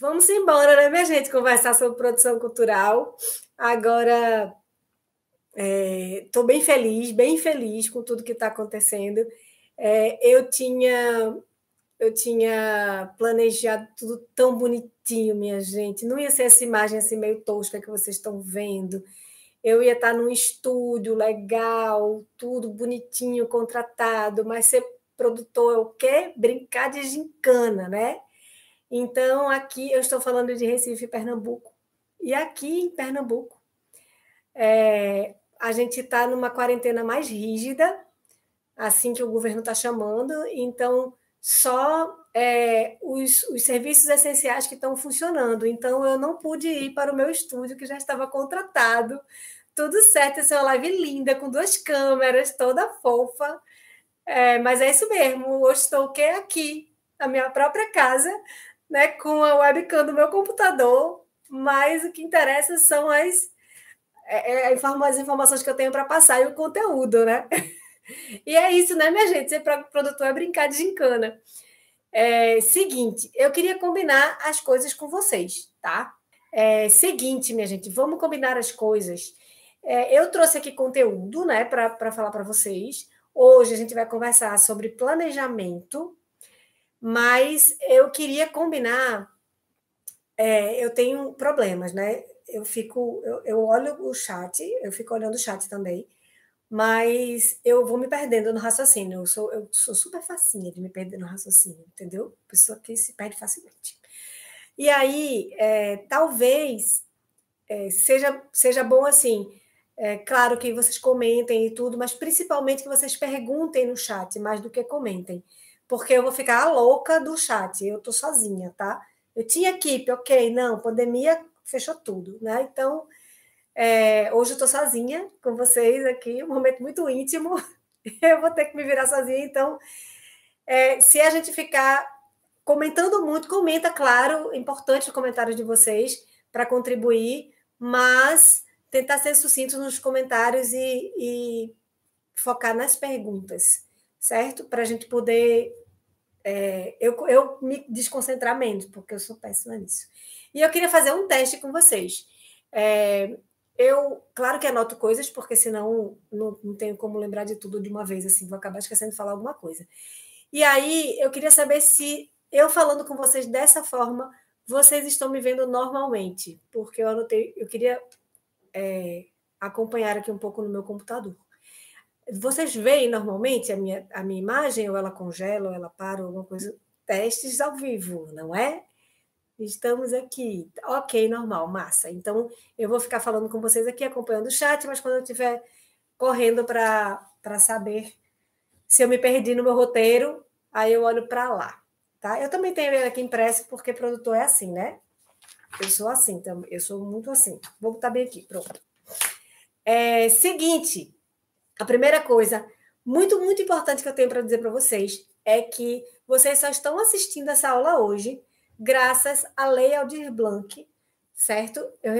Vamos embora, né, minha gente, conversar sobre produção cultural. Agora, estou bem feliz com tudo que está acontecendo. Eu tinha planejado tudo tão bonitinho, minha gente. Não ia ser essa imagem assim meio tosca que vocês estão vendo. Eu ia estar num estúdio legal, tudo bonitinho, contratado, mas ser produtor é o quê? Brincar de gincana, né? Então, aqui eu estou falando de Recife, Pernambuco. E aqui em Pernambuco, a gente está numa quarentena mais rígida, assim que o governo está chamando. Então, só os serviços essenciais que estão funcionando. Então, eu não pude ir para o meu estúdio, que já estava contratado. Tudo certo, essa é uma live linda, com 2 câmeras, toda fofa. Mas é isso mesmo, hoje estou aqui, na minha própria casa, né, com a webcam do meu computador, mas o que interessa são as informações que eu tenho para passar e o conteúdo, né? E é isso, né, minha gente? Ser produtor é brincar de gincana. Seguinte, eu queria combinar as coisas com vocês, tá? Seguinte, minha gente, vamos combinar as coisas. Eu trouxe aqui conteúdo, né, para falar para vocês. Hoje a gente vai conversar sobre planejamento, mas eu queria combinar. Eu tenho problemas, né? Eu olho o chat, eu fico olhando o chat também, mas eu vou me perdendo no raciocínio. Eu sou super facinha de me perder no raciocínio, entendeu? Pessoa que se perde facilmente. E aí, talvez seja bom assim. Claro que vocês comentem e tudo, mas principalmente que vocês perguntem no chat mais do que comentem, porque eu vou ficar a louca do chat. Eu estou sozinha, tá? Eu tinha equipe, ok, não, pandemia fechou tudo, né? Então, hoje eu estou sozinha com vocês aqui, um momento muito íntimo. Eu vou ter que me virar sozinha, então, se a gente ficar comentando muito, comenta, claro, é importante os comentários de vocês para contribuir, mas tentar ser sucinto nos comentários e focar nas perguntas, certo? Para a gente poder eu me desconcentrar menos, porque eu sou péssima nisso. E eu queria fazer um teste com vocês. Claro que anoto coisas, porque senão não tenho como lembrar de tudo de uma vez, assim, vou acabar esquecendo de falar alguma coisa. E aí, eu queria saber se eu falando com vocês dessa forma, vocês estão me vendo normalmente, porque eu anotei, eu queria acompanhar aqui um pouco no meu computador. Vocês veem normalmente a minha imagem, ou ela congela, ou ela para, ou alguma coisa? Testes ao vivo, não é? Estamos aqui. Ok, normal, massa. Então, eu vou ficar falando com vocês aqui, acompanhando o chat, mas quando eu estiver correndo para saber se eu me perdi no meu roteiro, aí eu olho para lá. Tá? Eu também tenho ele aqui impresso, porque produtor é assim, né? Eu sou assim também, eu sou muito assim. Vou botar bem aqui, pronto. Seguinte, a primeira coisa muito, muito importante que eu tenho para dizer para vocês é que vocês só estão assistindo essa aula hoje graças à Lei Aldir Blanc, certo? Eu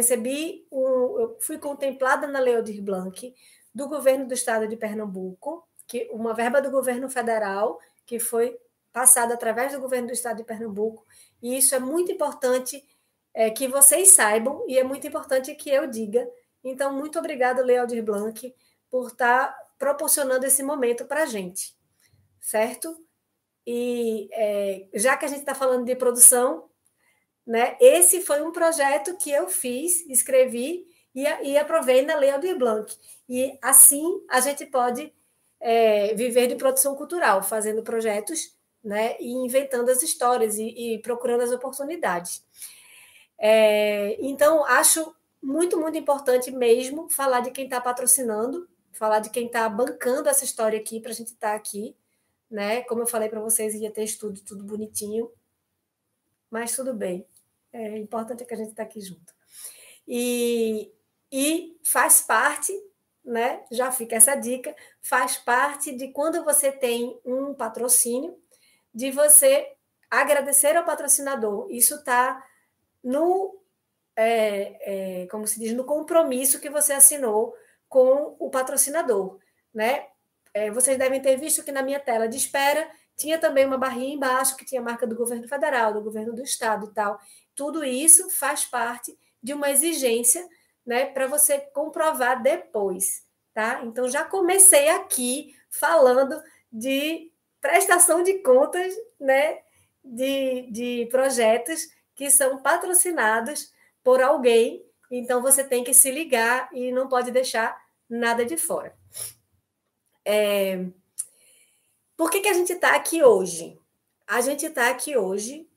fui contemplada na Lei Aldir Blanc do governo do estado de Pernambuco, que uma verba do governo federal que foi passada através do governo do estado de Pernambuco, e isso é muito importante que vocês saibam, e é muito importante que eu diga. Então, muito obrigada, Lei Aldir Blanc, por estar proporcionando esse momento para a gente, certo? E já que a gente está falando de produção, né, esse foi um projeto que eu fiz, escrevi e aprovei na Lei Aldir Blanc. E assim a gente pode viver de produção cultural, fazendo projetos, né, e inventando as histórias e procurando as oportunidades. Então, acho muito, muito importante mesmo falar de quem está patrocinando, falar de quem está bancando essa história aqui para a gente estar aqui, né? Como eu falei para vocês, ia ter estudo, tudo bonitinho, mas tudo bem. O importante é que a gente está aqui junto. E faz parte, né? Já fica essa dica, faz parte de quando você tem um patrocínio, de você agradecer ao patrocinador. Isso está no como se diz, no compromisso que você assinou com o patrocinador, né? Vocês devem ter visto que na minha tela de espera tinha também uma barrinha embaixo que tinha a marca do governo federal, do governo do estado e tal. tudo isso faz parte de uma exigência, né, para você comprovar depois, tá? Então, já comecei aqui falando de prestação de contas, né, de projetos que são patrocinados por alguém. Então, você tem que se ligar e não pode deixar nada de fora. Por que a gente está aqui hoje? A gente está aqui hoje,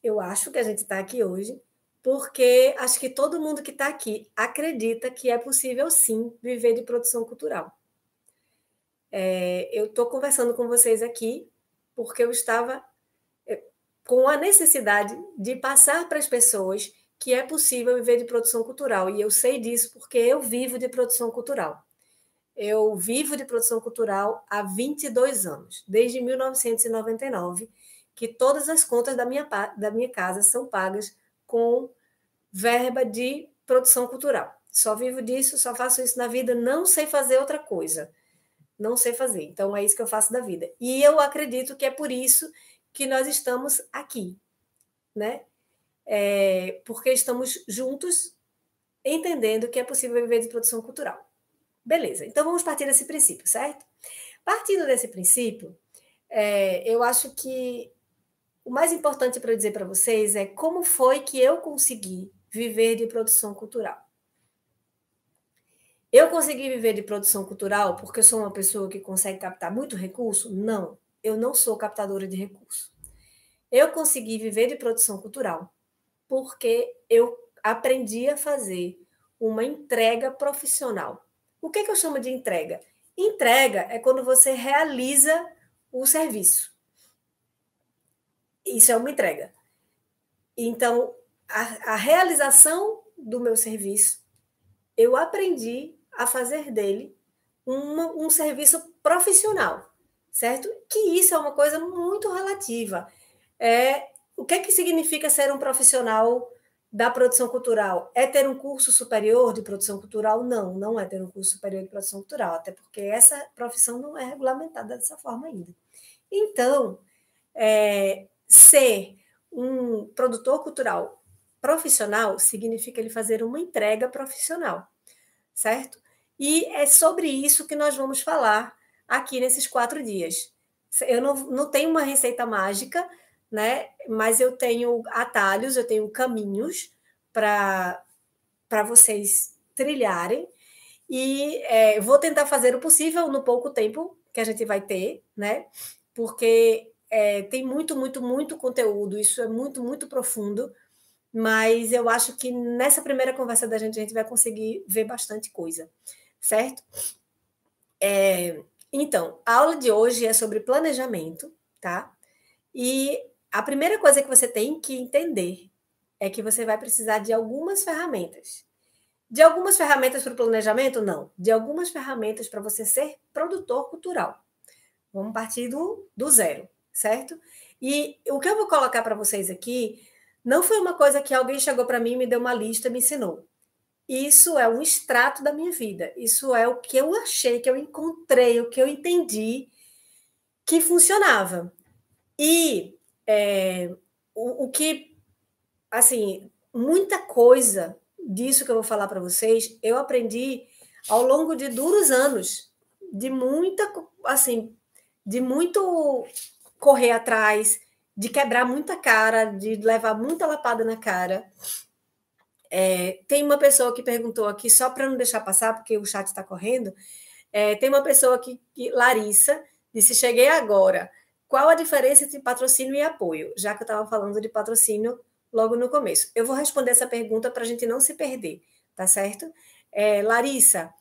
eu acho que a gente está aqui hoje, porque acho que todo mundo que está aqui acredita que é possível, sim, viver de produção cultural. Eu estou conversando com vocês aqui porque eu estava com a necessidade de passar para as pessoas que é possível viver de produção cultural. E eu sei disso porque eu vivo de produção cultural. Eu vivo de produção cultural há 22 anos, desde 1999, que todas as contas da minha casa são pagas com verba de produção cultural. Só vivo disso, só faço isso na vida, não sei fazer outra coisa. Não sei fazer. Então, é isso que eu faço da vida. E eu acredito que é por isso que nós estamos aqui, né? Porque estamos juntos entendendo que é possível viver de produção cultural. Beleza, então vamos partir desse princípio, certo? Partindo desse princípio, eu acho que o mais importante para dizer para vocês é como foi que eu consegui viver de produção cultural. Eu consegui viver de produção cultural porque eu sou uma pessoa que consegue captar muito recurso? Não, eu não sou captadora de recurso. Eu consegui viver de produção cultural porque eu aprendi a fazer uma entrega profissional. O que eu chamo de entrega? Entrega é quando você realiza o serviço. Isso é uma entrega. Então, a realização do meu serviço, eu aprendi a fazer dele um serviço profissional, certo? Que isso é uma coisa muito relativa. O que significa ser um profissional da produção cultural? É ter um curso superior de produção cultural? Não, não é ter um curso superior de produção cultural, até porque essa profissão não é regulamentada dessa forma ainda. Então, ser um produtor cultural profissional significa ele fazer uma entrega profissional, certo? E é sobre isso que nós vamos falar aqui nesses 4 dias. Eu não tenho uma receita mágica, né? Mas eu tenho atalhos, eu tenho caminhos para vocês trilharem e vou tentar fazer o possível no pouco tempo que a gente vai ter, né? Porque tem muito, muito, muito conteúdo, isso é muito, muito profundo, mas eu acho que nessa primeira conversa da gente, a gente vai conseguir ver bastante coisa, certo? Então, a aula de hoje é sobre planejamento, tá? E a primeira coisa que você tem que entender é que você vai precisar de algumas ferramentas. De algumas ferramentas para o planejamento? Não. De algumas ferramentas para você ser produtor cultural. Vamos partir do zero, certo? E o que eu vou colocar para vocês aqui não foi uma coisa que alguém chegou para mim, me deu uma lista e me ensinou. Isso é um extrato da minha vida. Isso é o que eu achei, que eu encontrei, o que eu entendi que funcionava. E o que, assim, muita coisa disso que eu vou falar para vocês, eu aprendi ao longo de duros anos, de muito correr atrás, de quebrar muita cara, de levar muita lapada na cara. Tem uma pessoa que perguntou aqui, só para não deixar passar, porque o chat está correndo, tem uma pessoa aqui, Larissa, disse, cheguei agora. Qual a diferença entre patrocínio e apoio? Já que eu estava falando de patrocínio logo no começo. Eu vou responder essa pergunta para a gente não se perder, tá certo? Larissa,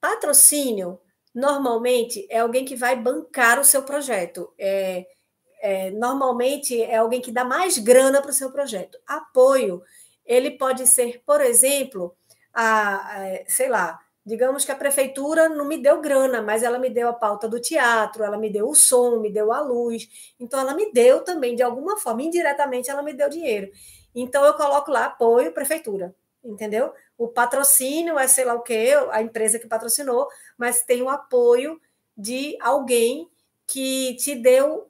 patrocínio normalmente é alguém que vai bancar o seu projeto. Normalmente é alguém que dá mais grana para o seu projeto. Apoio, ele pode ser, por exemplo, sei lá, digamos que a prefeitura não me deu grana, mas ela me deu a pauta do teatro, ela me deu o som, me deu a luz. Então, ela me deu também, de alguma forma, indiretamente, ela me deu dinheiro. Então, eu coloco lá apoio prefeitura, entendeu? O patrocínio é sei lá o quê, a empresa que patrocinou, mas tem o apoio de alguém que te deu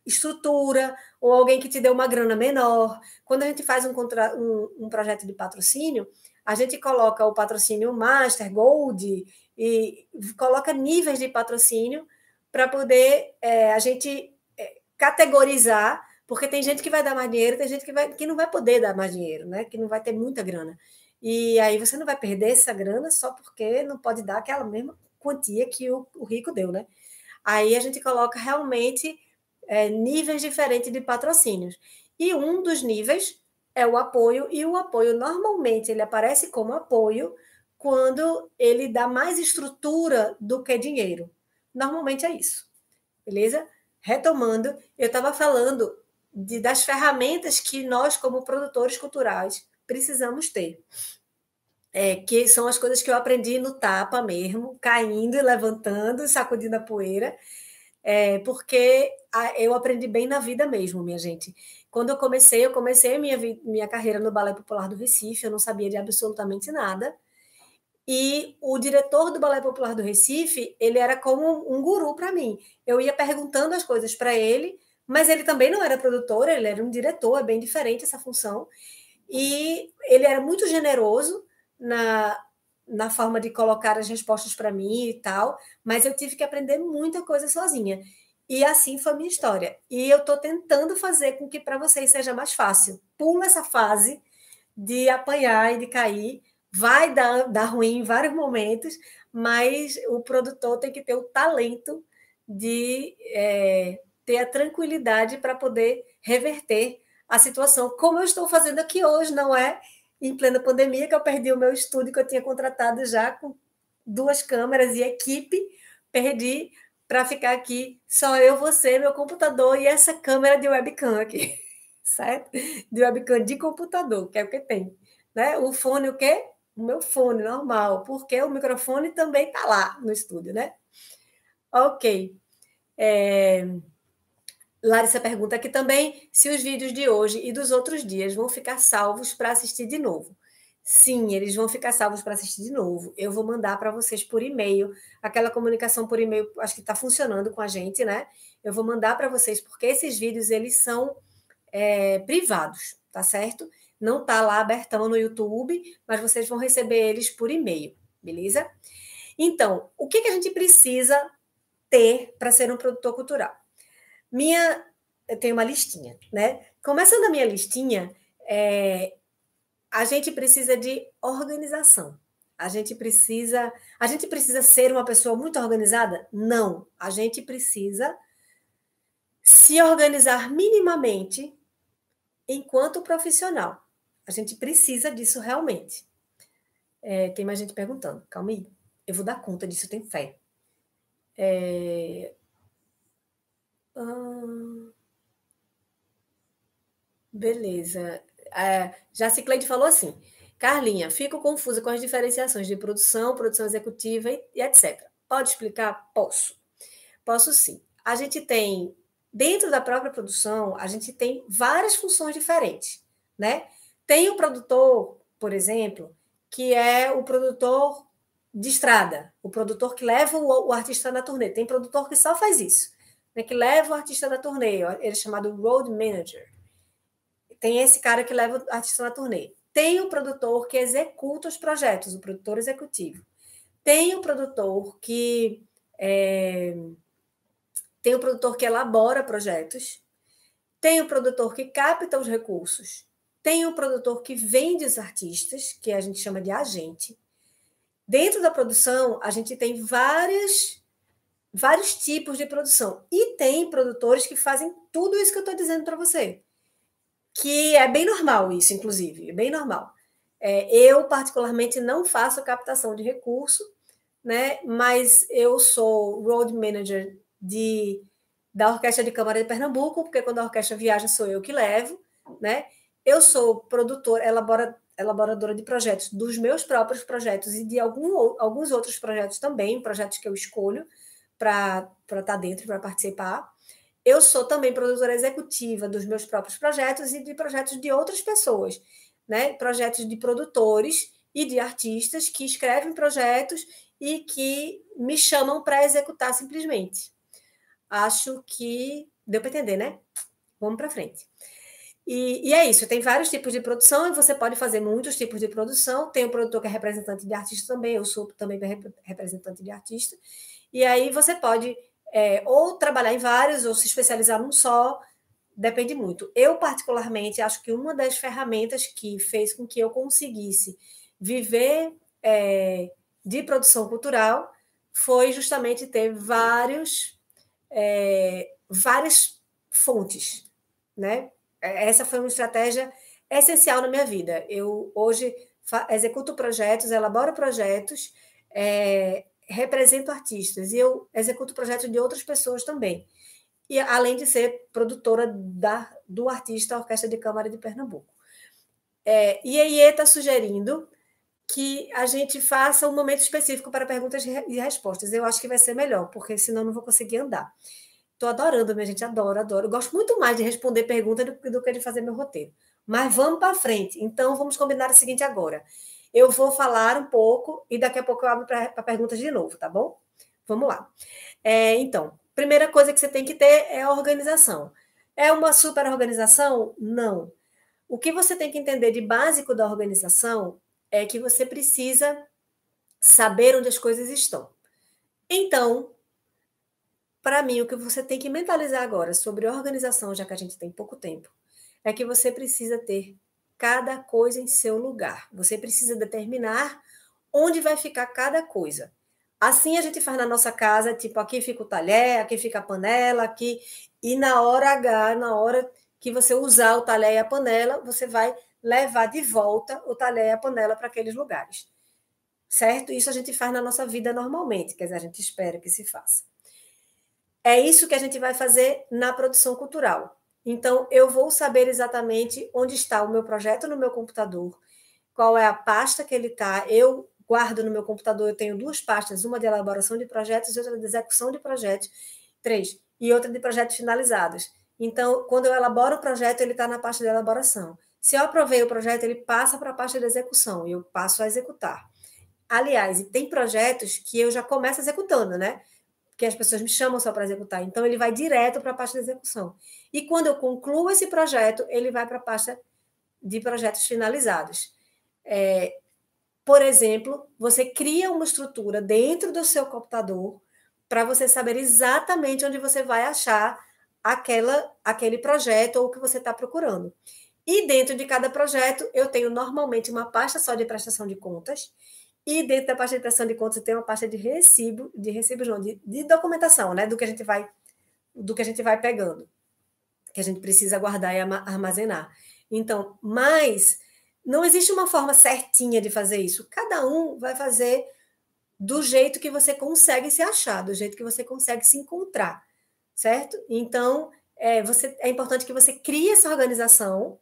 estrutura, ou alguém que te deu uma grana menor. Quando a gente faz um projeto de patrocínio, a gente coloca o patrocínio Master, Gold, e coloca níveis de patrocínio para poder a gente categorizar, porque tem gente que vai dar mais dinheiro, tem gente que não vai poder dar mais dinheiro, né? Que não vai ter muita grana. E aí você não vai perder essa grana só porque não pode dar aquela mesma quantia que o rico deu, né? Aí a gente coloca realmente níveis diferentes de patrocínios. E um dos níveis é o apoio, e o apoio normalmente ele aparece como apoio quando ele dá mais estrutura do que dinheiro. Normalmente é isso, beleza? Retomando, eu estava falando das ferramentas que nós, como produtores culturais, precisamos ter. Que são as coisas que eu aprendi no tapa mesmo, caindo e levantando, sacudindo a poeira, porque eu aprendi bem na vida mesmo, minha gente. Quando eu comecei minha carreira no Balé Popular do Recife, eu não sabia de absolutamente nada. E o diretor do Balé Popular do Recife, ele era como um guru para mim. Eu ia perguntando as coisas para ele, mas ele também não era produtor, ele era um diretor, é bem diferente essa função. E ele era muito generoso na forma de colocar as respostas para mim e tal, mas eu tive que aprender muita coisa sozinha. E assim foi a minha história. E eu estou tentando fazer com que para vocês seja mais fácil. Pula essa fase de apanhar e de cair. Vai dar ruim em vários momentos, mas o produtor tem que ter o talento de ter a tranquilidade para poder reverter a situação, como eu estou fazendo aqui hoje, não é? Em plena pandemia, que eu perdi o meu estúdio que eu tinha contratado já com 2 câmeras e equipe, perdi para ficar aqui só eu, você, meu computador e essa câmera de webcam aqui, certo? De webcam de computador, que é o que tem. Né? O fone, o quê? O meu fone normal, porque o microfone também está lá no estúdio, né? Ok. Larissa pergunta aqui também se os vídeos de hoje e dos outros dias vão ficar salvos para assistir de novo. Sim, eles vão ficar salvos para assistir de novo. Eu vou mandar para vocês por e-mail. Aquela comunicação por e-mail, acho que está funcionando com a gente, né? Eu vou mandar para vocês, porque esses vídeos eles são privados, tá certo? Não está lá abertão no YouTube, mas vocês vão receber eles por e-mail, beleza? Então, o que a gente precisa ter para ser um produtor cultural? Eu tenho uma listinha, né? Começando a minha listinha, a gente precisa de organização. A gente precisa ser uma pessoa muito organizada? Não. A gente precisa se organizar minimamente enquanto profissional. A gente precisa disso realmente. Tem mais gente perguntando. Calma aí. Eu vou dar conta disso, eu tenho fé. Beleza. Jacicleide falou assim: Carlinha, fico confusa com as diferenciações de produção, produção executiva e etc. Pode explicar? Posso. Posso sim. A gente tem, dentro da própria produção, a gente tem várias funções diferentes, né? Tem o produtor, por exemplo, que é o produtor de estrada, o produtor que leva o artista na turnê. Tem produtor que só faz isso, né? Que leva o artista na turnê, ele é chamado road manager. Tem esse cara que leva o artista na turnê. Tem o produtor que executa os projetos, o produtor executivo. Tem o produtor que tem o produtor que elabora projetos, tem o produtor que capta os recursos, tem o produtor que vende os artistas, que a gente chama de agente. Dentro da produção, a gente tem vários tipos de produção. E tem produtores que fazem tudo isso que eu estou dizendo para você. Que é bem normal isso, inclusive, é bem normal. Eu, particularmente, não faço captação de recurso, né? Mas eu sou road manager da Orquestra de Câmara de Pernambuco, porque quando a orquestra viaja sou eu que levo, né? Eu sou produtora, elaboradora de projetos, dos meus próprios projetos e de alguns outros projetos também, projetos que eu escolho para estar dentro, para participar. Eu sou também produtora executiva dos meus próprios projetos e de projetos de outras pessoas, né? Projetos de produtores e de artistas que escrevem projetos e que me chamam para executar simplesmente. Acho que Deu para entender, né? Vamos para frente. E é isso, tem vários tipos de produção e você pode fazer muitos tipos de produção. Tem o produtor que é representante de artista também, eu sou também representante de artista. E aí você pode ou trabalhar em vários ou se especializar num só, depende muito. Eu, particularmente, acho que uma das ferramentas que fez com que eu conseguisse viver de produção cultural foi justamente ter várias fontes, né? Essa foi uma estratégia essencial na minha vida. Eu hoje executo projetos, elaboro projetos, represento artistas e eu executo projetos de outras pessoas também. E além de ser produtora do artista Orquestra de Câmara de Pernambuco. E a IE está sugerindo que a gente faça um momento específico para perguntas e respostas. Eu acho que vai ser melhor, porque senão não vou conseguir andar. Estou adorando, minha gente, adoro. Eu gosto muito mais de responder perguntas do que de fazer meu roteiro. Mas vamos para frente. Então, vamos combinar o seguinte agora. Eu vou falar um pouco e daqui a pouco eu abro para perguntas de novo, tá bom? Vamos lá. Então, primeira coisa que você tem que ter é a organização. É uma super organização? Não. O que você tem que entender de básico da organização é que você precisa saber onde as coisas estão. Então, para mim, o que você tem que mentalizar agora sobre organização, já que a gente tem pouco tempo, é que você precisa ter cada coisa em seu lugar. Você precisa determinar onde vai ficar cada coisa. Assim a gente faz na nossa casa, tipo, aqui fica o talher, aqui fica a panela, aqui. E na hora H, na hora que você usar o talher e a panela, você vai levar de volta o talher e a panela para aqueles lugares. Certo? Isso a gente faz na nossa vida normalmente, quer dizer, a gente espera que se faça. É isso que a gente vai fazer na produção cultural. Então, eu vou saber exatamente onde está o meu projeto no meu computador, qual é a pasta que ele está. Eu guardo no meu computador, eu tenho 2 pastas, uma de elaboração de projetos e outra de execução de projetos, 3, e outra de projetos finalizados. Então, quando eu elaboro o projeto, ele está na pasta de elaboração. Se eu aprovei o projeto, ele passa para a pasta de execução e eu passo a executar. Aliás, tem projetos que eu já começo executando, né? Que as pessoas me chamam só para executar. Então, ele vai direto para a pasta de execução. E quando eu concluo esse projeto, ele vai para a pasta de projetos finalizados. Por exemplo, você cria uma estrutura dentro do seu computador para você saber exatamente onde você vai achar aquele projeto ou o que você está procurando. E dentro de cada projeto, eu tenho normalmente uma pasta só de prestação de contas. E dentro da pasta de prestação de contas, tem uma pasta de recibos não, de documentação, né? Do que a gente vai pegando, que a gente precisa guardar e armazenar. Então, mas não existe uma forma certinha de fazer isso. Cada um vai fazer do jeito que você consegue se achar, do jeito que você consegue se encontrar, certo? Então, é importante que você crie essa organização,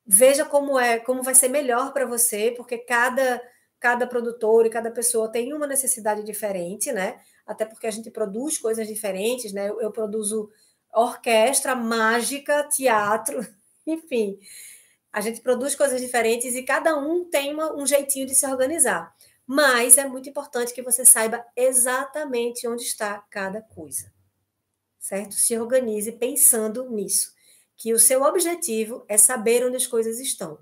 veja como vai ser melhor para você, porque cada produtor e cada pessoa tem uma necessidade diferente, né? Até porque a gente produz coisas diferentes, né? Eu produzo orquestra, mágica, teatro, enfim. A gente produz coisas diferentes e cada um tem um jeitinho de se organizar. Mas é muito importante que você saiba exatamente onde está cada coisa, certo? Se organize pensando nisso, que o seu objetivo é saber onde as coisas estão.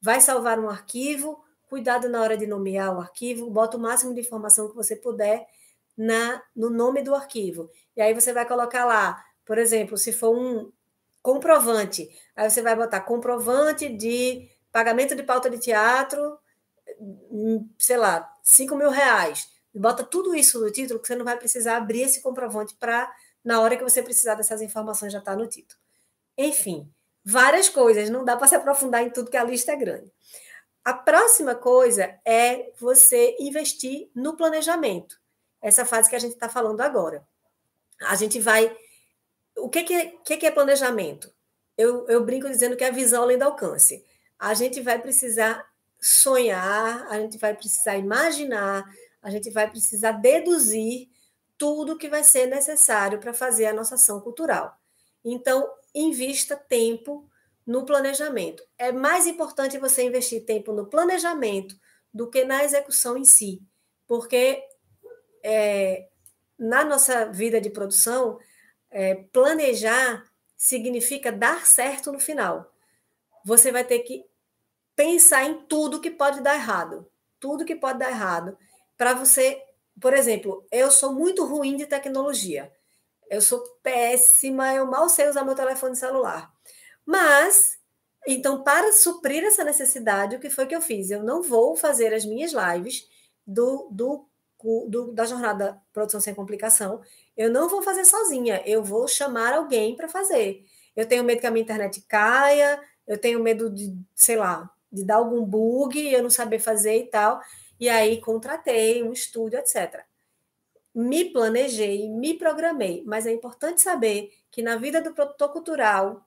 Vai salvar um arquivo, cuidado na hora de nomear o arquivo, bota o máximo de informação que você puder no nome do arquivo. E aí você vai colocar lá, por exemplo, se for um comprovante, aí você vai botar comprovante de pagamento de pauta de teatro, sei lá, R$5.000. Bota tudo isso no título, que você não vai precisar abrir esse comprovante para, na hora que você precisar dessas informações, já está no título. Enfim, várias coisas, não dá para se aprofundar em tudo, que a lista é grande. A próxima coisa é você investir no planejamento. Essa fase que a gente está falando agora. A gente vai... O que é planejamento? Eu brinco dizendo que é a visão além do alcance. A gente vai precisar sonhar, a gente vai precisar imaginar, a gente vai precisar deduzir tudo que vai ser necessário para fazer a nossa ação cultural. Então, invista tempo no planejamento. É mais importante você investir tempo no planejamento do que na execução em si, porque na nossa vida de produção, planejar significa dar certo no final. Você vai ter que pensar em tudo que pode dar errado. Tudo que pode dar errado. Para você, por exemplo, eu sou muito ruim de tecnologia. Eu sou péssima, eu mal sei usar meu telefone celular. Mas, então, para suprir essa necessidade, o que foi que eu fiz? Eu não vou fazer as minhas lives da jornada Produção Sem Complicação, eu não vou fazer sozinha, eu vou chamar alguém para fazer. Eu tenho medo que a minha internet caia, eu tenho medo de, sei lá, de dar algum bug, eu não saber fazer e tal, e aí contratei um estúdio, etc. Me planejei, me programei, mas é importante saber que na vida do produtor cultural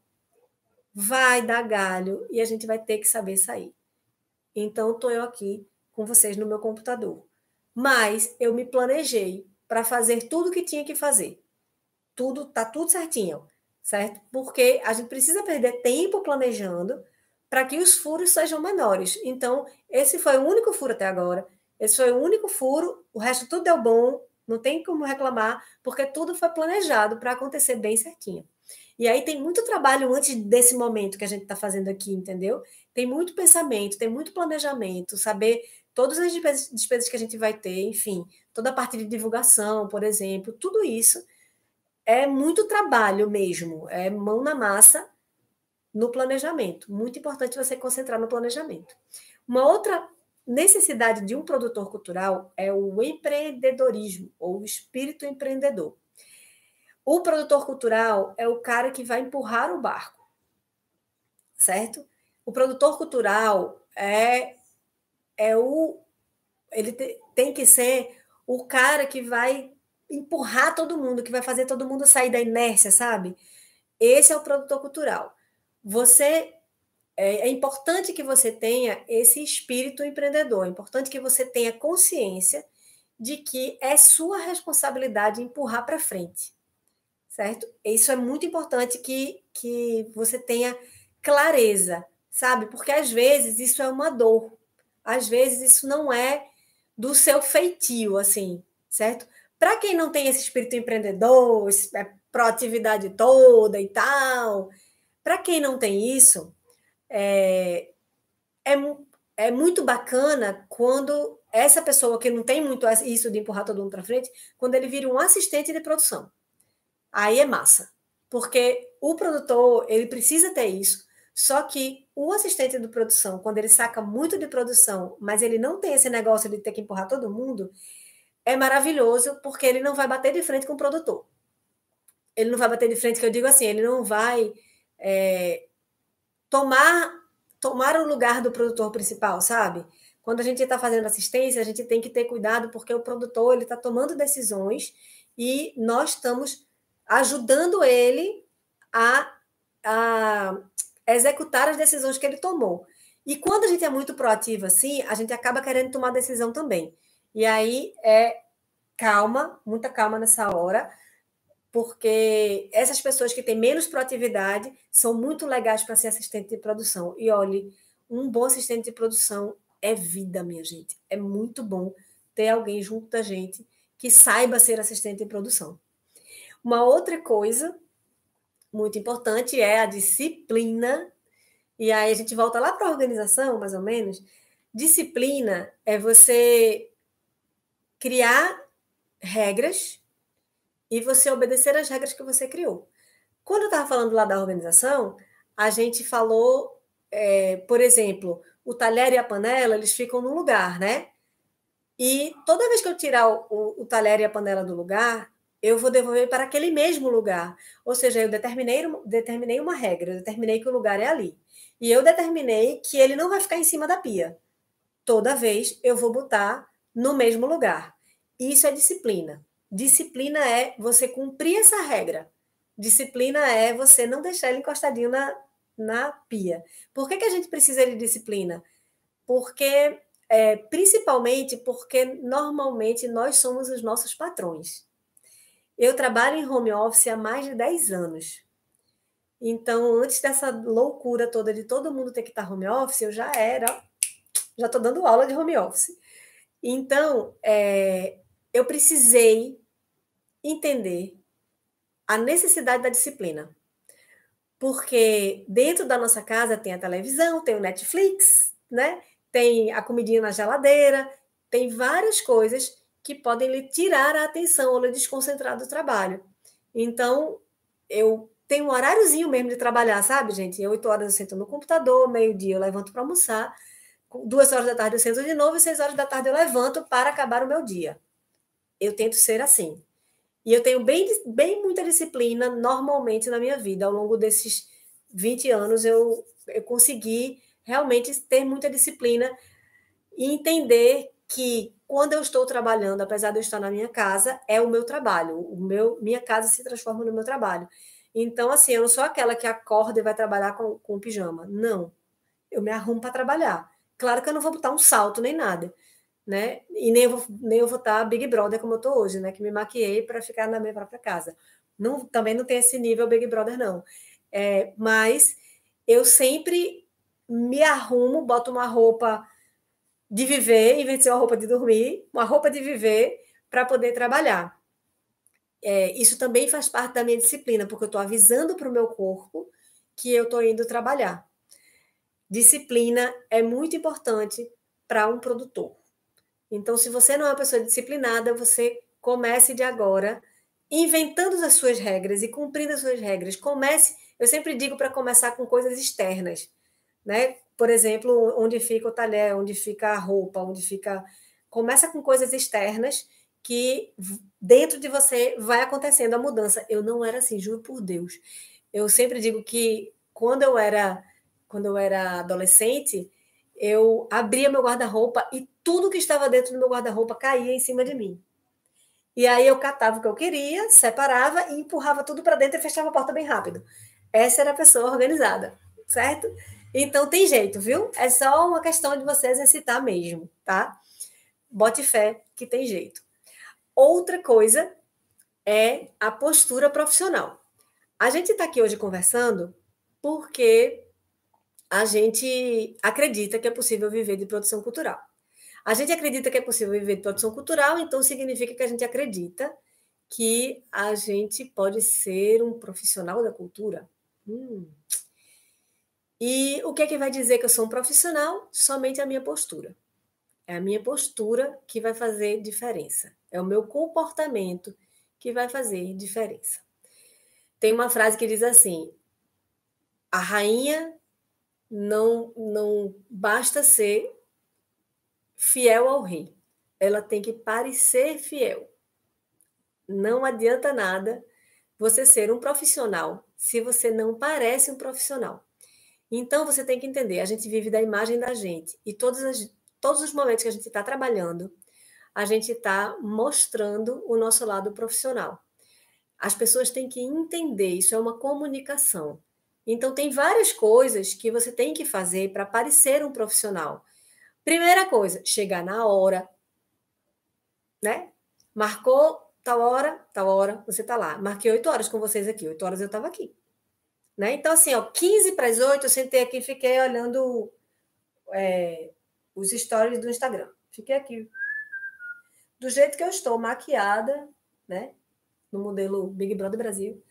vai dar galho e a gente vai ter que saber sair. Então, estou eu aqui com vocês no meu computador. Mas eu me planejei para fazer tudo o que tinha que fazer. Tá tudo certinho, certo? Porque a gente precisa perder tempo planejando para que os furos sejam menores. Então, esse foi o único furo até agora. Esse foi o único furo, o resto tudo deu bom, não tem como reclamar, porque tudo foi planejado para acontecer bem certinho. E aí tem muito trabalho antes desse momento que a gente está fazendo aqui, entendeu? Tem muito pensamento, tem muito planejamento, saber todas as despesas que a gente vai ter, enfim, toda a parte de divulgação, por exemplo, tudo isso é muito trabalho mesmo, é mão na massa no planejamento. Muito importante você concentrar no planejamento. Uma outra necessidade de um produtor cultural é o empreendedorismo, ou o espírito empreendedor. O produtor cultural é o cara que vai empurrar o barco, certo? O produtor cultural ele tem que ser o cara que vai empurrar todo mundo, que vai fazer todo mundo sair da inércia, sabe? Esse é o produtor cultural. É importante que você tenha esse espírito empreendedor, é importante que você tenha consciência de que é sua responsabilidade empurrar para frente, certo? Isso é muito importante que você tenha clareza, sabe? Porque às vezes isso é uma dor, às vezes isso não é do seu feitio, assim, certo? Para quem não tem esse espírito empreendedor, proatividade toda e tal, para quem não tem isso, é, é, é muito bacana quando essa pessoa que não tem muito isso de empurrar todo mundo para frente, quando ele vira um assistente de produção. Aí é massa. Porque o produtor, ele precisa ter isso, só que o assistente de produção, quando ele saca muito de produção, mas ele não tem esse negócio de ter que empurrar todo mundo, é maravilhoso, porque ele não vai bater de frente com o produtor. Ele não vai bater de frente, que eu digo assim, ele não vai tomar o lugar do produtor principal, sabe? Quando a gente está fazendo assistência, a gente tem que ter cuidado, porque o produtor ele está tomando decisões e nós estamos ajudando ele a executar as decisões que ele tomou. E quando a gente é muito proativo assim, a gente acaba querendo tomar decisão também. E aí calma, muita calma nessa hora, porque essas pessoas que têm menos proatividade são muito legais para ser assistente de produção. E olhe, um bom assistente de produção é vida, minha gente. É muito bom ter alguém junto da gente que saiba ser assistente de produção. Uma outra coisa muito importante é a disciplina. E aí a gente volta lá para a organização, mais ou menos. Disciplina é você criar regras e você obedecer às regras que você criou. Quando eu estava falando lá da organização, a gente falou, por exemplo, o talher e a panela, eles ficam num lugar, né? E toda vez que eu tirar o talher e a panela do lugar, eu vou devolver para aquele mesmo lugar. Ou seja, eu determinei uma regra, eu determinei que o lugar é ali. E eu determinei que ele não vai ficar em cima da pia. Toda vez eu vou botar no mesmo lugar. Isso é disciplina. Disciplina é você cumprir essa regra. Disciplina é você não deixar ele encostadinho na pia. Por que a gente precisa de disciplina? Porque, principalmente porque normalmente nós somos os nossos patrões. Eu trabalho em home office há mais de 10 anos. Então, antes dessa loucura toda de todo mundo ter que estar home office, eu já estou dando aula de home office. Então, eu precisei entender a necessidade da disciplina. Porque dentro da nossa casa tem a televisão, tem o Netflix, né? Tem a comidinha na geladeira, tem várias coisas que podem lhe tirar a atenção ou lhe desconcentrar do trabalho. Então, eu tenho um horáriozinho mesmo de trabalhar, sabe, gente? 8 horas eu sento no computador, meio-dia eu levanto para almoçar, 2 horas da tarde eu sento de novo e 6 horas da tarde eu levanto para acabar o meu dia. Eu tento ser assim. E eu tenho bem muita disciplina normalmente na minha vida. Ao longo desses 20 anos, eu consegui realmente ter muita disciplina e entender que quando eu estou trabalhando, apesar de eu estar na minha casa, é o meu trabalho. Minha casa se transforma no meu trabalho. Então, assim, eu não sou aquela que acorda e vai trabalhar com pijama. Não. Eu me arrumo para trabalhar. Claro que eu não vou botar um salto nem nada, né? E nem eu vou estar Big Brother como eu estou hoje, né? Que me maquiei para ficar na minha própria casa. Não, também não tem esse nível Big Brother, não. Mas eu sempre me arrumo, boto uma roupa de viver, em vez de ser uma roupa de dormir, uma roupa de viver para poder trabalhar. Isso também faz parte da minha disciplina, porque eu estou avisando para o meu corpo que eu estou indo trabalhar. Disciplina é muito importante para um produtor. Então, se você não é uma pessoa disciplinada, você comece de agora inventando as suas regras e cumprindo as suas regras. Eu sempre digo para começar com coisas externas, né? Por exemplo, onde fica o talher, onde fica a roupa, começa com coisas externas que dentro de você vai acontecendo a mudança. Eu não era assim, juro por Deus. Eu sempre digo que quando eu era adolescente, eu abria meu guarda-roupa e tudo que estava dentro do meu guarda-roupa caía em cima de mim. E aí eu catava o que eu queria, separava e empurrava tudo para dentro e fechava a porta bem rápido. Essa era a pessoa organizada, certo? Então tem jeito, viu? É só uma questão de você exercitar mesmo, tá? Bote fé que tem jeito. Outra coisa é a postura profissional. A gente está aqui hoje conversando porque a gente acredita que é possível viver de produção cultural. A gente acredita que é possível viver de produção cultural, então significa que a gente acredita que a gente pode ser um profissional da cultura. E o que é que vai dizer que eu sou um profissional? Somente a minha postura. É a minha postura que vai fazer diferença. É o meu comportamento que vai fazer diferença. Tem uma frase que diz assim: a rainha não basta ser fiel ao rei, ela tem que parecer fiel. Não adianta nada você ser um profissional se você não parece um profissional. Então, você tem que entender, a gente vive da imagem da gente. E todos os momentos que a gente está trabalhando, a gente está mostrando o nosso lado profissional. As pessoas têm que entender, isso é uma comunicação. Então, tem várias coisas que você tem que fazer para parecer um profissional. Primeira coisa, chegar na hora, né? Marcou tal hora, você está lá. Marquei 8 horas com vocês aqui, 8 horas eu estava aqui. Né? Então, assim, 15 para as 8, eu sentei aqui e fiquei olhando os stories do Instagram. Fiquei aqui. Do jeito que eu estou, maquiada, né? No modelo Big Brother Brasil.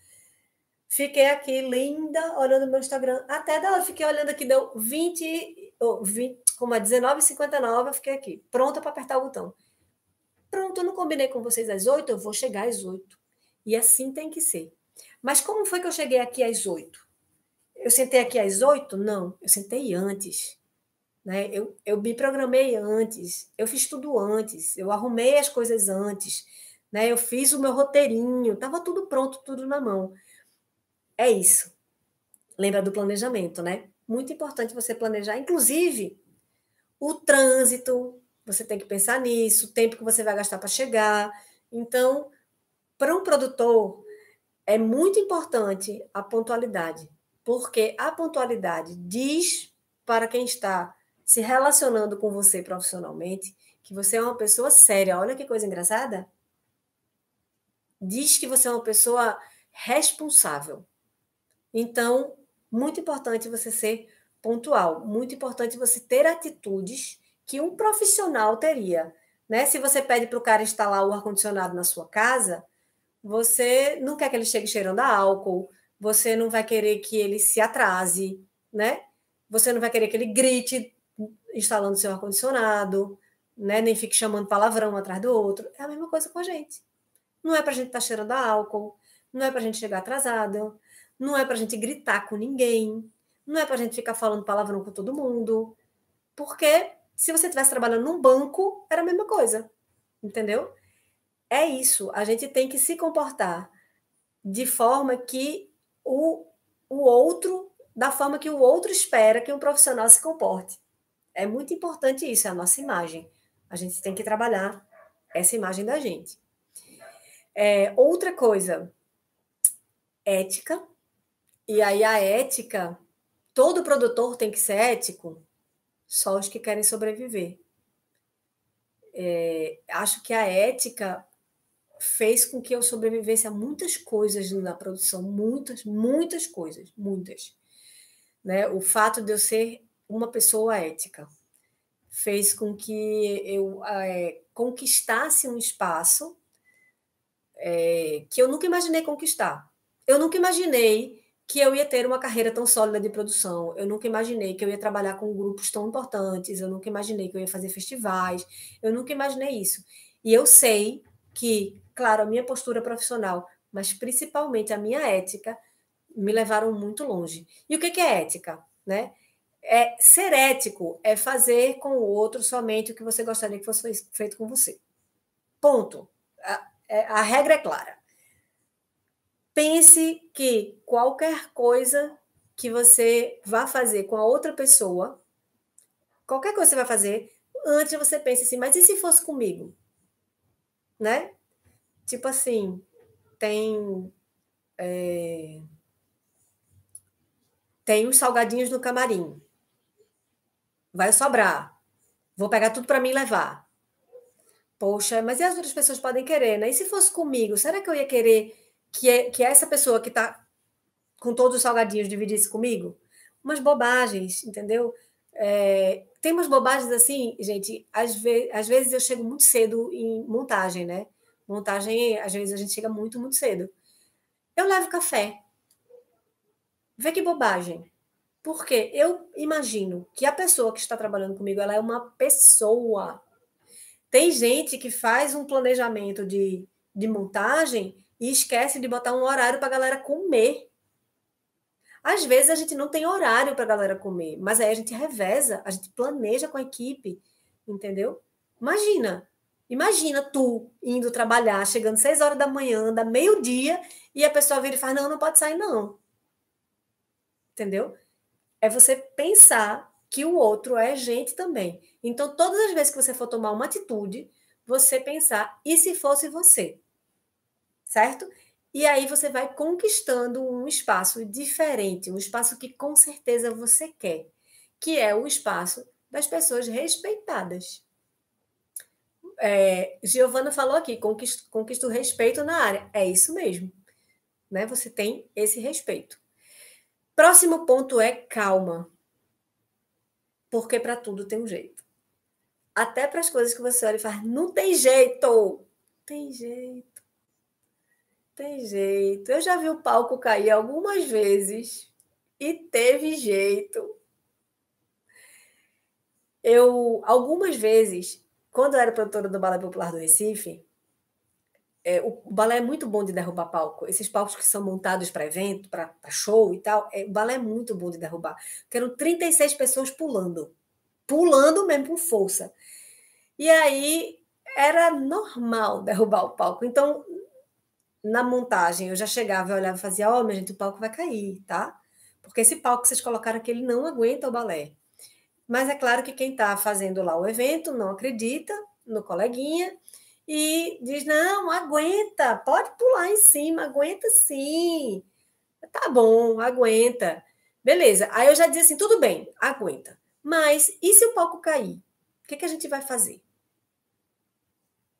Fiquei aqui, linda, olhando meu Instagram. Até da hora, fiquei olhando aqui, deu 20 como é 19h59, eu fiquei aqui, pronta para apertar o botão. Pronto, eu não combinei com vocês às 8, eu vou chegar às 8. E assim tem que ser. Mas como foi que eu cheguei aqui às 8? Eu sentei aqui às 8? Não, eu sentei antes. Né? Eu me programei antes, eu fiz tudo antes, eu arrumei as coisas antes, né? Eu fiz o meu roteirinho, estava tudo pronto, tudo na mão. É isso. Lembra do planejamento, né? Muito importante você planejar, inclusive o trânsito, você tem que pensar nisso, o tempo que você vai gastar para chegar. Então, para um produtor, é muito importante a pontualidade, porque a pontualidade diz para quem está se relacionando com você profissionalmente que você é uma pessoa séria. Olha que coisa engraçada. Diz que você é uma pessoa responsável. Então, muito importante você ser pontual, muito importante você ter atitudes que um profissional teria. Né? Se você pede para o cara instalar o ar-condicionado na sua casa, você não quer que ele chegue cheirando a álcool, você não vai querer que ele se atrase, né? Você não vai querer que ele grite instalando seu ar-condicionado, né? Nem fique chamando palavrão um atrás do outro. É a mesma coisa com a gente. Não é para a gente estar cheirando a álcool, não é para a gente chegar atrasado, não é para a gente gritar com ninguém, não é para a gente ficar falando palavrão com todo mundo, porque se você estivesse trabalhando num banco, era a mesma coisa, entendeu? É isso, a gente tem que se comportar de forma que o outro, da forma que o outro espera que um profissional se comporte. É muito importante isso, é a nossa imagem. A gente tem que trabalhar essa imagem da gente. Outra coisa, ética. E aí a ética, todo produtor tem que ser ético, só os que querem sobreviver. Acho que a ética fez com que eu sobrevivesse a muitas coisas na produção, muitas coisas, muitas. Né? O fato de eu ser uma pessoa ética fez com que eu conquistasse um espaço que eu nunca imaginei conquistar. Eu nunca imaginei que eu ia ter uma carreira tão sólida de produção. Eu nunca imaginei que eu ia trabalhar com grupos tão importantes. Eu nunca imaginei que eu ia fazer festivais. Eu nunca imaginei isso. E eu sei que, claro, a minha postura profissional, mas principalmente a minha ética, me levaram muito longe. E o que é ética? Né? Ser ético é fazer com o outro somente o que você gostaria que fosse feito com você. Ponto. A regra é clara. Pense que qualquer coisa que você vá fazer com a outra pessoa, qualquer coisa que você vai fazer, antes você pense assim, mas e se fosse comigo? Né? Tipo assim, tem uns salgadinhos no camarim. Vai sobrar. Vou pegar tudo para mim levar. Poxa, mas e as outras pessoas podem querer, né? E se fosse comigo, será que eu ia querer que essa pessoa que está com todos os salgadinhos dividisse comigo? Umas bobagens, entendeu? Tem umas bobagens assim, gente, às vezes eu chego muito cedo em montagem, né? Montagem, às vezes a gente chega muito, muito cedo. Eu levo café. Vê que bobagem. Porque eu imagino que a pessoa que está trabalhando comigo, ela é uma pessoa. Tem gente que faz um planejamento de montagem e esquece de botar um horário para a galera comer. Às vezes a gente não tem horário para a galera comer, mas aí a gente reveza, a gente planeja com a equipe, entendeu? Imagina tu indo trabalhar, chegando 6 horas da manhã, da meio-dia, e a pessoa vira e faz, não pode sair não. Entendeu? É você pensar que o outro é gente também. Então, todas as vezes que você for tomar uma atitude, você pensar, e se fosse você? Certo? E aí você vai conquistando um espaço diferente, um espaço que com certeza você quer, que é o espaço das pessoas respeitadas. Giovana falou aqui, conquista o respeito na área. É isso mesmo. Né? Você tem esse respeito. Próximo ponto é calma. Porque para tudo tem um jeito. Até para as coisas que você olha e faz, não tem jeito. Tem jeito. Tem jeito. Eu já vi o palco cair algumas vezes e teve jeito. Algumas vezes, quando eu era produtora do Balé Popular do Recife, o balé é muito bom de derrubar palco. Esses palcos que são montados para evento, para show e tal, o balé é muito bom de derrubar. Porque eram 36 pessoas pulando. Pulando mesmo com força. E aí era normal derrubar o palco. Então, na montagem, eu já chegava e olhava e fazia, minha gente, o palco vai cair, tá? Porque esse palco que vocês colocaram aqui, ele não aguenta o balé. Mas é claro que quem está fazendo lá o evento não acredita no coleguinha e diz, não, aguenta, pode pular em cima, aguenta sim. Tá bom, aguenta. Beleza. Aí eu já dizia assim, tudo bem, aguenta. Mas e se o palco cair? O que a gente vai fazer?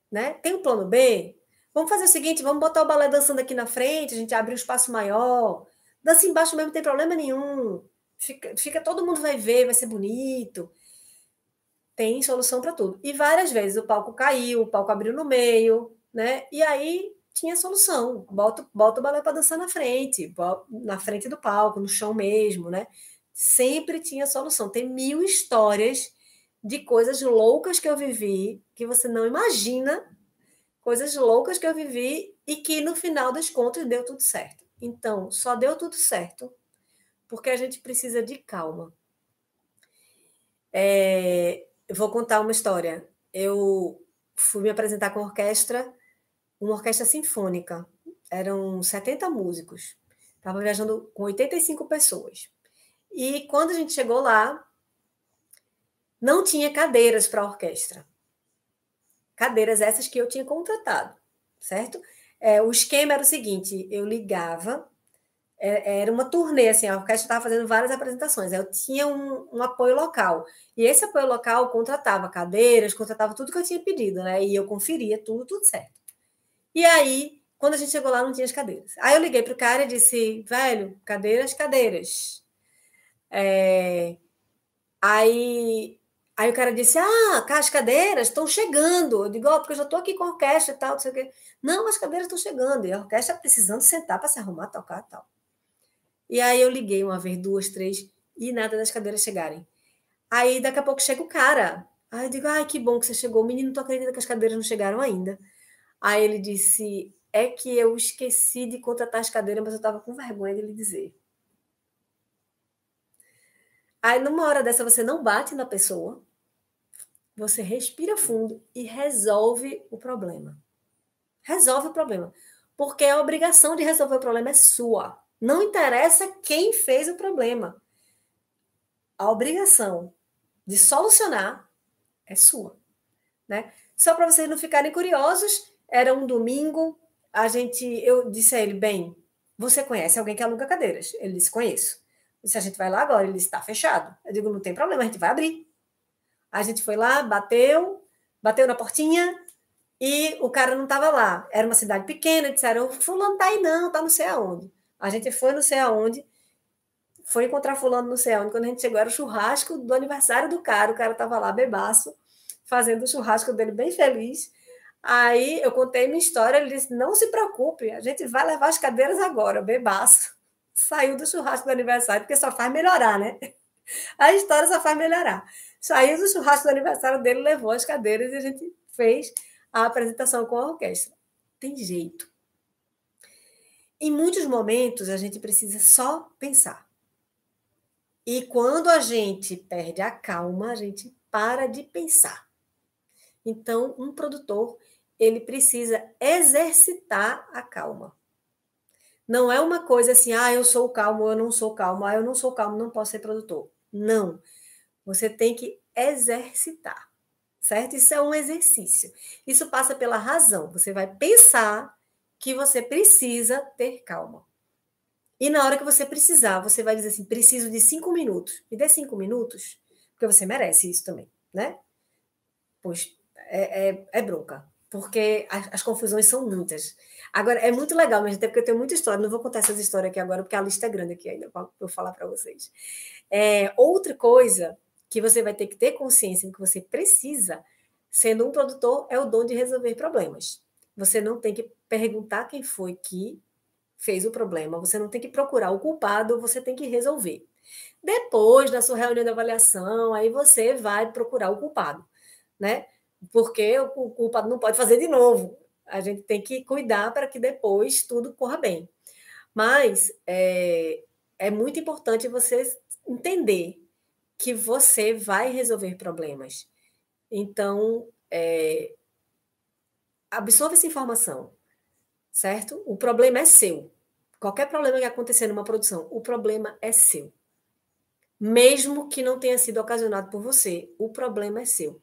Né? Tem um plano B? Vamos fazer o seguinte, vamos botar o balé dançando aqui na frente, a gente abre um espaço maior. Dança embaixo mesmo, não tem problema nenhum. Fica, todo mundo vai ver, vai ser bonito. Tem solução para tudo. E várias vezes o palco caiu, o palco abriu no meio, né? E aí tinha solução. Bota o balé para dançar na frente do palco, no chão mesmo, né? Sempre tinha solução. Tem 1000 histórias de coisas loucas que eu vivi, que você não imagina, coisas loucas que eu vivi e que no final das contas deu tudo certo. Então, só deu tudo certo porque a gente precisa de calma. Eu vou contar uma história. Eu fui me apresentar com uma orquestra sinfônica. Eram 70 músicos. Estava viajando com 85 pessoas. E quando a gente chegou lá, não tinha cadeiras para a orquestra. Cadeiras essas que eu tinha contratado, certo? O esquema era o seguinte, eu ligava, era uma turnê, assim, a orquestra estava fazendo várias apresentações, eu tinha um apoio local, e esse apoio local contratava cadeiras, contratava tudo que eu tinha pedido, né? E eu conferia tudo certo. E aí, quando a gente chegou lá, não tinha as cadeiras. Aí eu liguei para o cara e disse, velho, cadeiras. Aí o cara disse, as cadeiras estão chegando. Eu digo, porque eu já estou aqui com a orquestra e tal, não sei o quê. Não, as cadeiras estão chegando. E a orquestra precisando sentar para se arrumar, tocar e tal. E aí eu liguei uma vez, duas, três, e nada das cadeiras chegarem. Aí daqui a pouco chega o cara. Aí eu digo, que bom que você chegou. O menino, tu acredita que as cadeiras não chegaram ainda? Aí ele disse, é que eu esqueci de contratar as cadeiras, mas eu estava com vergonha de lhe dizer. Aí numa hora dessa você não bate na pessoa, você respira fundo e resolve o problema. Resolve o problema. Porque a obrigação de resolver o problema é sua. Não interessa quem fez o problema. A obrigação de solucionar é sua, né? Só para vocês não ficarem curiosos, era um domingo, eu disse a ele, bem, você conhece alguém que aluga cadeiras? Ele disse, conheço. Eu disse, a gente vai lá agora. Ele disse, está fechado. Eu digo, não tem problema, a gente vai abrir. A gente foi lá, bateu na portinha e o cara não estava lá. Era uma cidade pequena, disseram, fulano está aí não, está não sei aonde. A gente foi não sei aonde, foi encontrar fulano não sei aonde. Quando a gente chegou, era o churrasco do aniversário do cara. O cara estava lá, bebaço, fazendo o churrasco dele bem feliz. Aí eu contei minha história, ele disse, não se preocupe, a gente vai levar as cadeiras agora, bebaço. Saiu do churrasco do aniversário, porque só faz melhorar, né? A história só faz melhorar. Saiu do churrasco do aniversário dele, levou as cadeiras e a gente fez a apresentação com a orquestra. Tem jeito. Em muitos momentos, a gente precisa só pensar. E quando a gente perde a calma, a gente para de pensar. Então, um produtor, ele precisa exercitar a calma. Não é uma coisa assim, eu sou calmo, eu não sou calmo, eu não sou calmo, não posso ser produtor. Não. Você tem que exercitar, certo? Isso é um exercício. Isso passa pela razão. Você vai pensar que você precisa ter calma. E na hora que você precisar, você vai dizer assim, preciso de 5 minutos. Me dê 5 minutos, porque você merece isso também, né? Pois é bronca, porque as confusões são muitas. Agora, é muito legal, mas até porque eu tenho muita história. Não vou contar essas histórias aqui agora, porque a lista é grande aqui ainda para eu falar para vocês. Outra coisa que você vai ter que ter consciência de que você precisa, sendo um produtor, é o dom de resolver problemas. Você não tem que perguntar quem foi que fez o problema, você não tem que procurar o culpado, você tem que resolver. Depois da sua reunião de avaliação, aí você vai procurar o culpado, né? Porque o culpado não pode fazer de novo. A gente tem que cuidar para que depois tudo corra bem. Mas é muito importante você entender que você vai resolver problemas. Então, absorva essa informação, certo? O problema é seu. Qualquer problema que acontecer numa produção, o problema é seu. Mesmo que não tenha sido ocasionado por você, o problema é seu.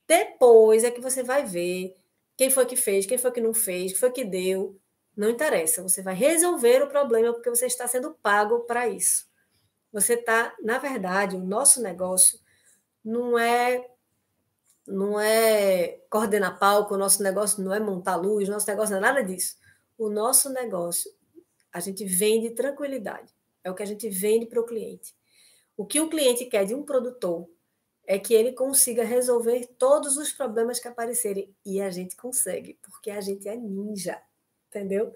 Depois é que você vai ver quem foi que fez, quem foi que não fez, quem foi que deu. Não interessa. Você vai resolver o problema porque você está sendo pago para isso. Você está, na verdade, o nosso negócio não é coordenar palco, o nosso negócio não é montar luz, o nosso negócio não é nada disso. O nosso negócio, a gente vende tranquilidade. É o que a gente vende para o cliente. O que o cliente quer de um produtor é que ele consiga resolver todos os problemas que aparecerem. E a gente consegue, porque a gente é ninja. entendeu?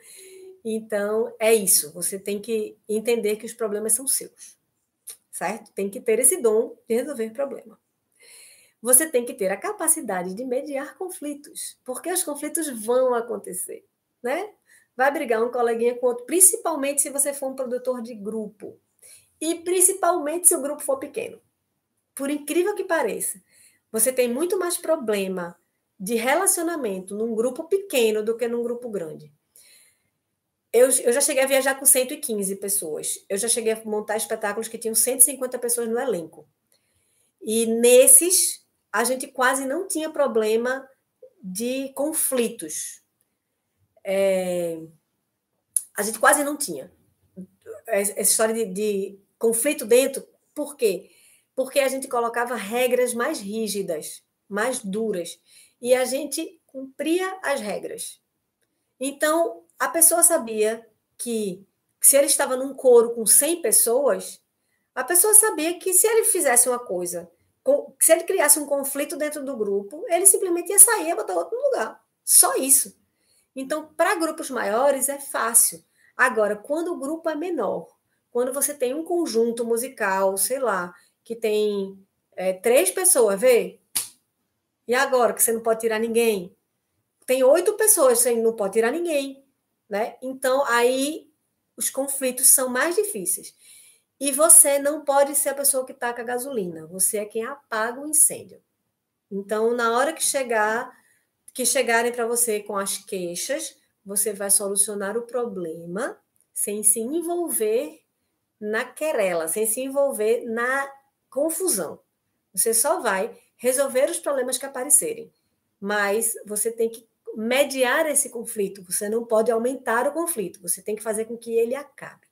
Então, é isso. Você tem que entender que os problemas são seus, certo? Tem que ter esse dom de resolver problema. Você tem que ter a capacidade de mediar conflitos, porque os conflitos vão acontecer, né? Vai brigar um coleguinha com outro, principalmente se você for um produtor de grupo. E principalmente se o grupo for pequeno. Por incrível que pareça, você tem muito mais problema de relacionamento num grupo pequeno do que num grupo grande. Eu já cheguei a viajar com 115 pessoas. Eu já cheguei a montar espetáculos que tinham 150 pessoas no elenco. E nesses, a gente quase não tinha problema de conflitos. A gente quase não tinha. Essa história de conflito dentro, por quê? Porque a gente colocava regras mais rígidas, mais duras, e a gente cumpria as regras. Então, a pessoa sabia que se ele estava num coro com 100 pessoas, a pessoa sabia que se ele fizesse uma coisa, se ele criasse um conflito dentro do grupo, ele simplesmente ia sair e botar outro no lugar. Só isso. Então, para grupos maiores é fácil. Agora, quando o grupo é menor, quando você tem um conjunto musical, sei lá, que tem 3 pessoas, vê? E agora que você não pode tirar ninguém? Tem 8 pessoas, você não pode tirar ninguém, né? Então, aí os conflitos são mais difíceis. E você não pode ser a pessoa que taca a gasolina, você é quem apaga o incêndio. Então, na hora que chegarem para você com as queixas, você vai solucionar o problema sem se envolver na querela, sem se envolver na confusão. Você só vai resolver os problemas que aparecerem, mas você tem que mediar esse conflito, você não pode aumentar o conflito, você tem que fazer com que ele acabe.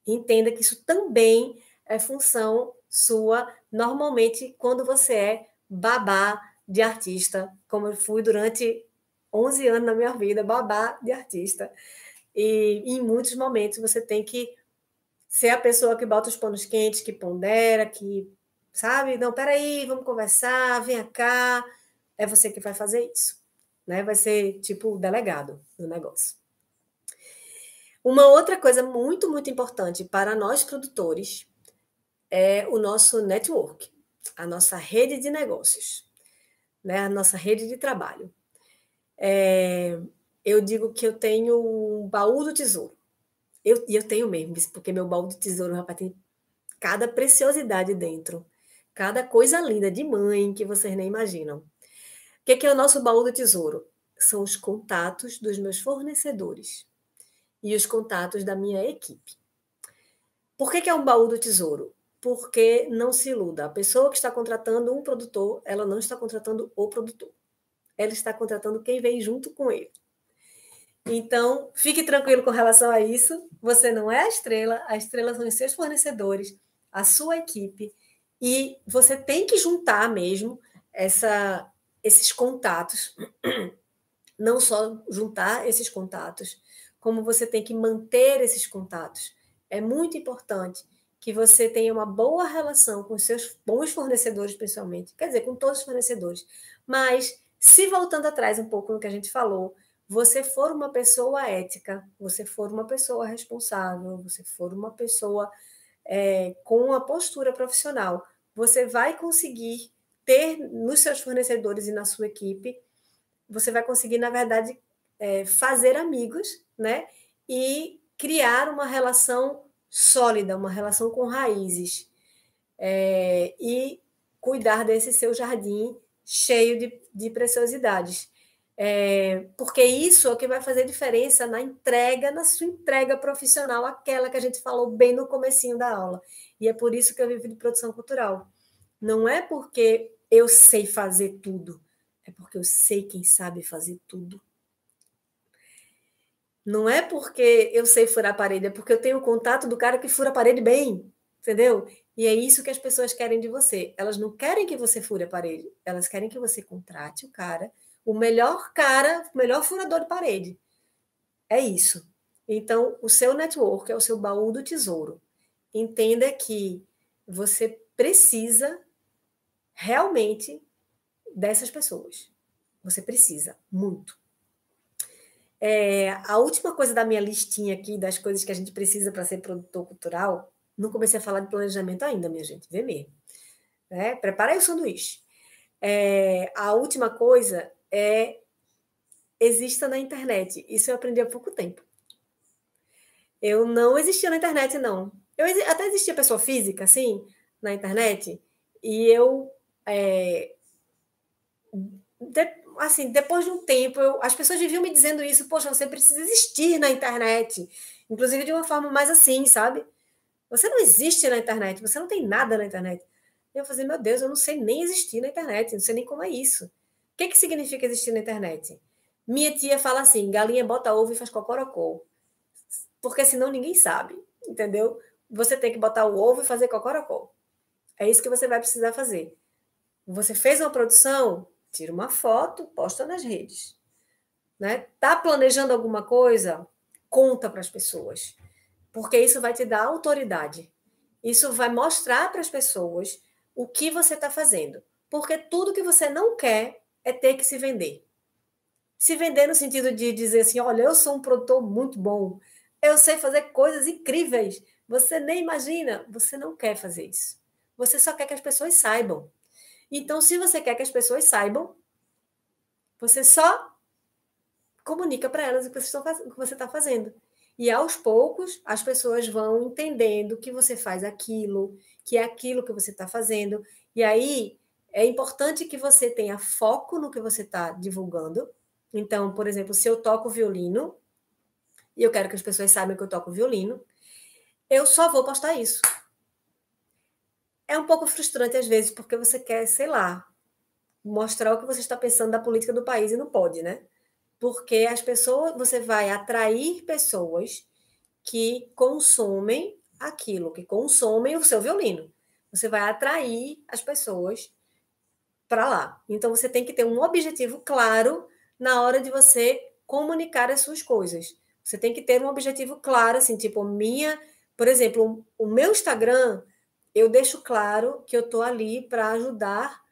Entenda que isso também é função sua, normalmente, quando você é babá de artista, como eu fui durante 11 anos na minha vida, babá de artista. E em muitos momentos você tem que ser a pessoa que bota os panos quentes, que pondera, que, sabe? Não, peraí, vamos conversar, vem cá. É você que vai fazer isso. Né? Vai ser tipo o delegado do negócio. Uma outra coisa muito, muito importante para nós produtores é o nosso network, a nossa rede de negócios, né? A nossa rede de trabalho. Eu digo que eu tenho um baú do tesouro. E eu tenho mesmo, porque meu baú do tesouro, rapaz, tem cada preciosidade dentro, cada coisa linda de mãe que vocês nem imaginam. O que é o nosso baú do tesouro? São os contatos dos meus fornecedores e os contatos da minha equipe. Por que é um baú do tesouro? Porque não se iluda. A pessoa que está contratando um produtor, ela não está contratando o produtor. Ela está contratando quem vem junto com ele. Então, fique tranquilo com relação a isso. Você não é a estrela são os seus fornecedores, a sua equipe, e você tem que juntar mesmo esses contatos, não só juntar esses contatos, como você tem que manter esses contatos. É muito importante que você tenha uma boa relação com os seus bons fornecedores, principalmente, quer dizer, com todos os fornecedores. Mas, se voltando atrás um pouco no que a gente falou, você for uma pessoa ética, você for uma pessoa responsável, você for uma pessoa com uma postura profissional, você vai conseguir ter nos seus fornecedores e na sua equipe, você vai conseguir, na verdade, fazer amigos, né? E criar uma relação sólida, uma relação com raízes. E cuidar desse seu jardim cheio de preciosidades. Porque isso é o que vai fazer diferença na sua entrega profissional, aquela que a gente falou bem no comecinho da aula. E é por isso que eu vivo de produção cultural. Não é porque eu sei fazer tudo, é porque eu sei quem sabe fazer tudo. Não é porque eu sei furar a parede, é porque eu tenho o contato do cara que fura a parede bem, entendeu? E é isso que as pessoas querem de você. Elas não querem que você fure a parede, elas querem que você contrate o melhor cara, o melhor furador de parede. É isso. Então, o seu network é o seu baú do tesouro. Entenda que você precisa realmente dessas pessoas. Você precisa, muito. A última coisa da minha listinha aqui, das coisas que a gente precisa para ser produtor cultural, não comecei a falar de planejamento ainda, minha gente, vê mesmo. Prepara aí o sanduíche. A última coisa exista na internet. Isso eu aprendi há pouco tempo. Eu não existia na internet, não. Até existia pessoa física, assim, na internet, e eu, assim, depois de um tempo, as pessoas viviam me dizendo isso, poxa, você precisa existir na internet, inclusive de uma forma mais assim, sabe? Você não existe na internet, você não tem nada na internet. Eu falei, meu Deus, eu não sei nem existir na internet, não sei nem como é isso. O que significa existir na internet? Minha tia fala assim, galinha bota ovo e faz cocorocó. Porque senão ninguém sabe, entendeu? Você tem que botar o ovo e fazer cocorocó. É isso que você vai precisar fazer. Você fez uma produção, tira uma foto, posta nas redes. Né? Tá planejando alguma coisa? Conta para as pessoas. Porque isso vai te dar autoridade. Isso vai mostrar para as pessoas o que você está fazendo. Porque tudo que você não quer é ter que se vender. Se vender no sentido de dizer assim, olha, eu sou um produtor muito bom, eu sei fazer coisas incríveis. Você nem imagina, você não quer fazer isso. Você só quer que as pessoas saibam. Então, se você quer que as pessoas saibam, você só comunica para elas o que você está fazendo. E aos poucos, as pessoas vão entendendo que você faz aquilo, que é aquilo que você está fazendo. E aí, é importante que você tenha foco no que você está divulgando. Então, por exemplo, se eu toco violino, e eu quero que as pessoas saibam que eu toco violino, eu só vou postar isso. É um pouco frustrante às vezes, porque você quer, sei lá, mostrar o que você está pensando da política do país e não pode, né? Porque as pessoas, você vai atrair pessoas que consomem aquilo, que consomem o seu violino. Você vai atrair as pessoas para lá. Então você tem que ter um objetivo claro na hora de você comunicar as suas coisas. Você tem que ter um objetivo claro, assim, tipo, por exemplo, o meu Instagram, eu deixo claro que eu estou ali para ajudar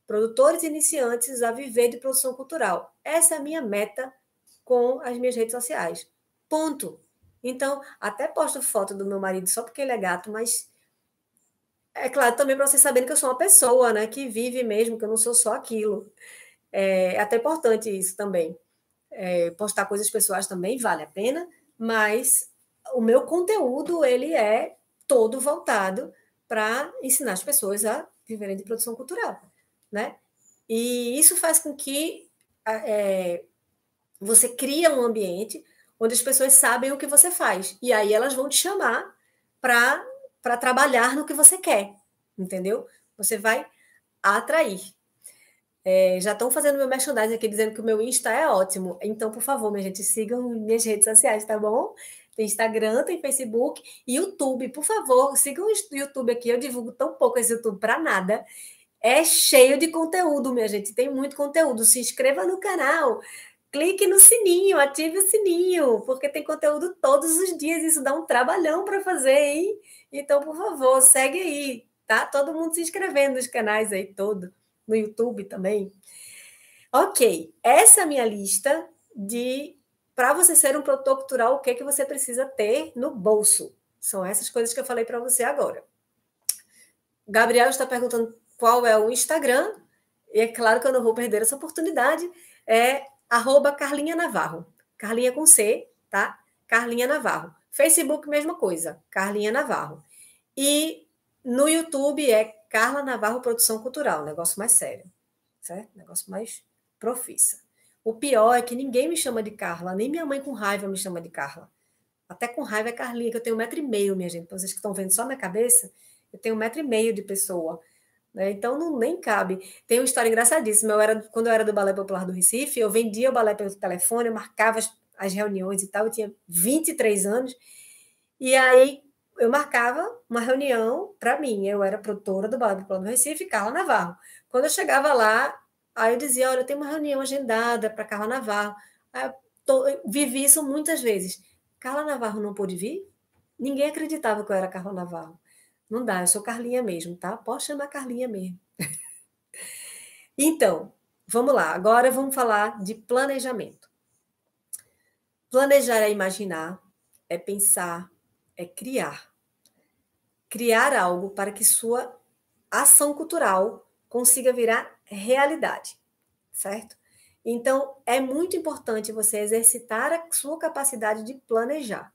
produtores iniciantes a viver de produção cultural. Essa é a minha meta com as minhas redes sociais. Ponto. Então, até posto foto do meu marido só porque ele é gato, mas é claro também para vocês saberem que eu sou uma pessoa, né, que vive mesmo, que eu não sou só aquilo. É até importante isso também. Postar coisas pessoais também vale a pena, mas o meu conteúdo ele é todo voltado para ensinar as pessoas a viverem de produção cultural, né? E isso faz com que você cria um ambiente onde as pessoas sabem o que você faz. E aí elas vão te chamar para trabalhar no que você quer, entendeu? Você vai atrair. Já estão fazendo meu merchandising aqui, dizendo que o meu Insta é ótimo. Então, por favor, minha gente, sigam minhas redes sociais, tá bom? Tem Instagram, tem Facebook e YouTube. Por favor, sigam o YouTube aqui. Eu divulgo tão pouco esse YouTube para nada. É cheio de conteúdo, minha gente. Tem muito conteúdo. Se inscreva no canal. Clique no sininho, ative o sininho, porque tem conteúdo todos os dias. Isso dá um trabalhão para fazer, hein? Então, por favor, segue aí, tá? Todo mundo se inscrevendo nos canais aí todo, no YouTube também. Ok, essa é a minha lista de para você ser um produtor cultural, o que que você precisa ter no bolso. São essas coisas que eu falei para você agora. O Gabriel está perguntando qual é o Instagram, e é claro que eu não vou perder essa oportunidade. É @Carlinha Navarro. Carlinha com C, tá? Carlinha Navarro. Facebook, mesma coisa, Carlinha Navarro. E no YouTube é Carla Navarro Produção Cultural, negócio mais sério, certo? Negócio mais profissa. O pior é que ninguém me chama de Carla, nem minha mãe com raiva me chama de Carla. Até com raiva é Carlinha, que eu tenho 1,5 m, minha gente. Para vocês que estão vendo só minha cabeça, eu tenho 1,5 m de pessoa. Né? Então, não nem cabe. Tem uma história engraçadíssima. Quando eu era do Balé Popular do Recife, eu vendia o balé pelo telefone, eu marcava as reuniões e tal. Eu tinha 23 anos. E aí, eu marcava uma reunião para mim. Eu era produtora do Balé Popular do Recife, Carla Navarro. Quando eu chegava lá, aí eu dizia, olha, eu tenho uma reunião agendada para Carla Navarro. Eu vivi isso muitas vezes. Carla Navarro não pôde vir? Ninguém acreditava que eu era Carla Navarro. Não dá, eu sou Carlinha mesmo, tá? Pode chamar Carlinha mesmo. Então, vamos lá. Agora vamos falar de planejamento. Planejar é imaginar, é pensar, é criar. Criar algo para que sua ação cultural consiga virar realidade, certo? Então, é muito importante você exercitar a sua capacidade de planejar.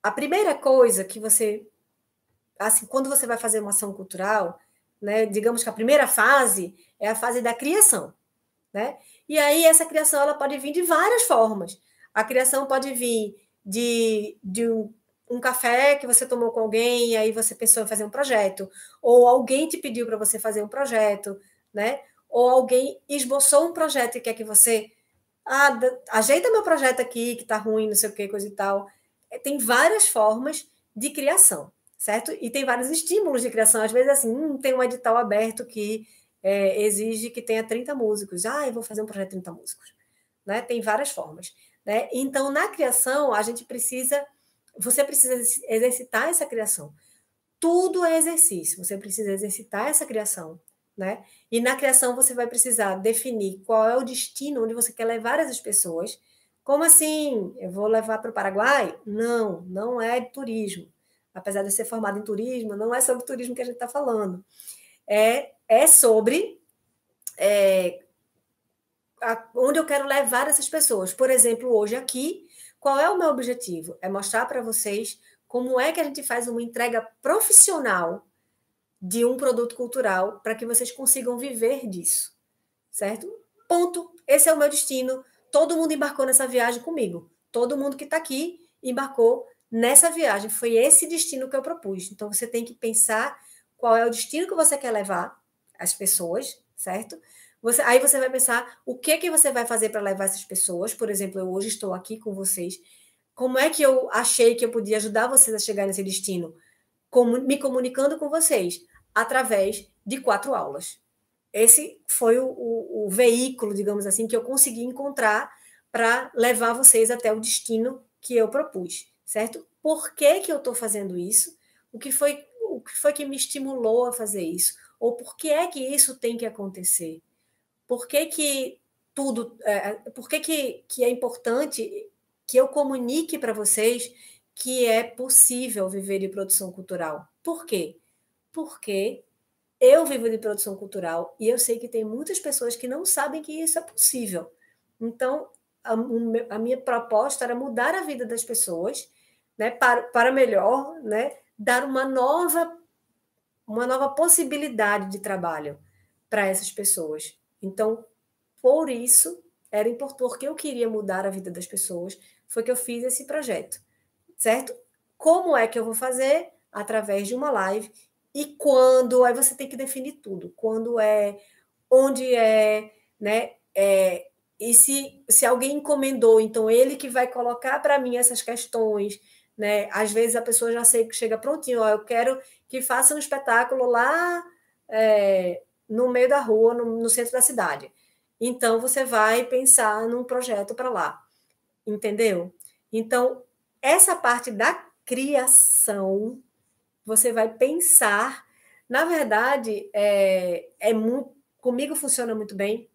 A primeira coisa que você, assim, quando você vai fazer uma ação cultural, né, digamos que a primeira fase é a fase da criação, né? E aí essa criação ela pode vir de várias formas. A criação pode vir de um café que você tomou com alguém, e aí você pensou em fazer um projeto, ou alguém te pediu para você fazer um projeto, né? Ou alguém esboçou um projeto e quer que você ajeita meu projeto aqui, que está ruim, não sei o que, coisa e tal. Tem várias formas de criação, certo? E tem vários estímulos de criação. Às vezes, assim, tem um edital aberto que exige que tenha 30 músicos. Eu vou fazer um projeto de 30 músicos. Né? Tem várias formas. Né? Então, na criação, você precisa exercitar essa criação. Tudo é exercício, você precisa exercitar essa criação. Né? E na criação você vai precisar definir qual é o destino onde você quer levar essas pessoas. Como assim? Eu vou levar para o Paraguai? Não, não é turismo. Apesar de eu ser formada em turismo, não é sobre turismo que a gente está falando. É sobre onde eu quero levar essas pessoas. Por exemplo, hoje aqui, qual é o meu objetivo? É mostrar para vocês como é que a gente faz uma entrega profissional de um produto cultural para que vocês consigam viver disso, certo? Ponto. Esse é o meu destino. Todo mundo embarcou nessa viagem comigo. Todo mundo que está aqui embarcou nessa viagem. Foi esse destino que eu propus. Então, você tem que pensar qual é o destino que você quer levar as pessoas, certo? Aí você vai pensar o que você vai fazer para levar essas pessoas. Por exemplo, eu hoje estou aqui com vocês. Como é que eu achei que eu podia ajudar vocês a chegar nesse destino? Me comunicando com vocês através de 4 aulas. Esse foi o veículo, digamos assim, que eu consegui encontrar para levar vocês até o destino que eu propus, certo? Por que, que eu estou fazendo isso? O que foi que me estimulou a fazer isso? Ou por que é que isso tem que acontecer? Por que que por que é importante que eu comunique para vocês que é possível viver de produção cultural? Por quê? Porque eu vivo de produção cultural e eu sei que tem muitas pessoas que não sabem que isso é possível. Então, a minha proposta era mudar a vida das pessoas, né, para melhor, né, dar uma nova possibilidade de trabalho para essas pessoas. Então, por isso, era importante, porque eu queria mudar a vida das pessoas, foi que eu fiz esse projeto, certo? Como é que eu vou fazer? Através de uma live. E quando? Aí você tem que definir tudo. Quando é, onde é, né? E se alguém encomendou, então ele que vai colocar para mim essas questões, né? Às vezes a pessoa já sei que chega prontinho, ó, eu quero que faça um espetáculo lá no meio da rua, no centro da cidade. Então você vai pensar num projeto para lá, entendeu? Então, essa parte da criação, você vai pensar. Na verdade, comigo funciona muito bem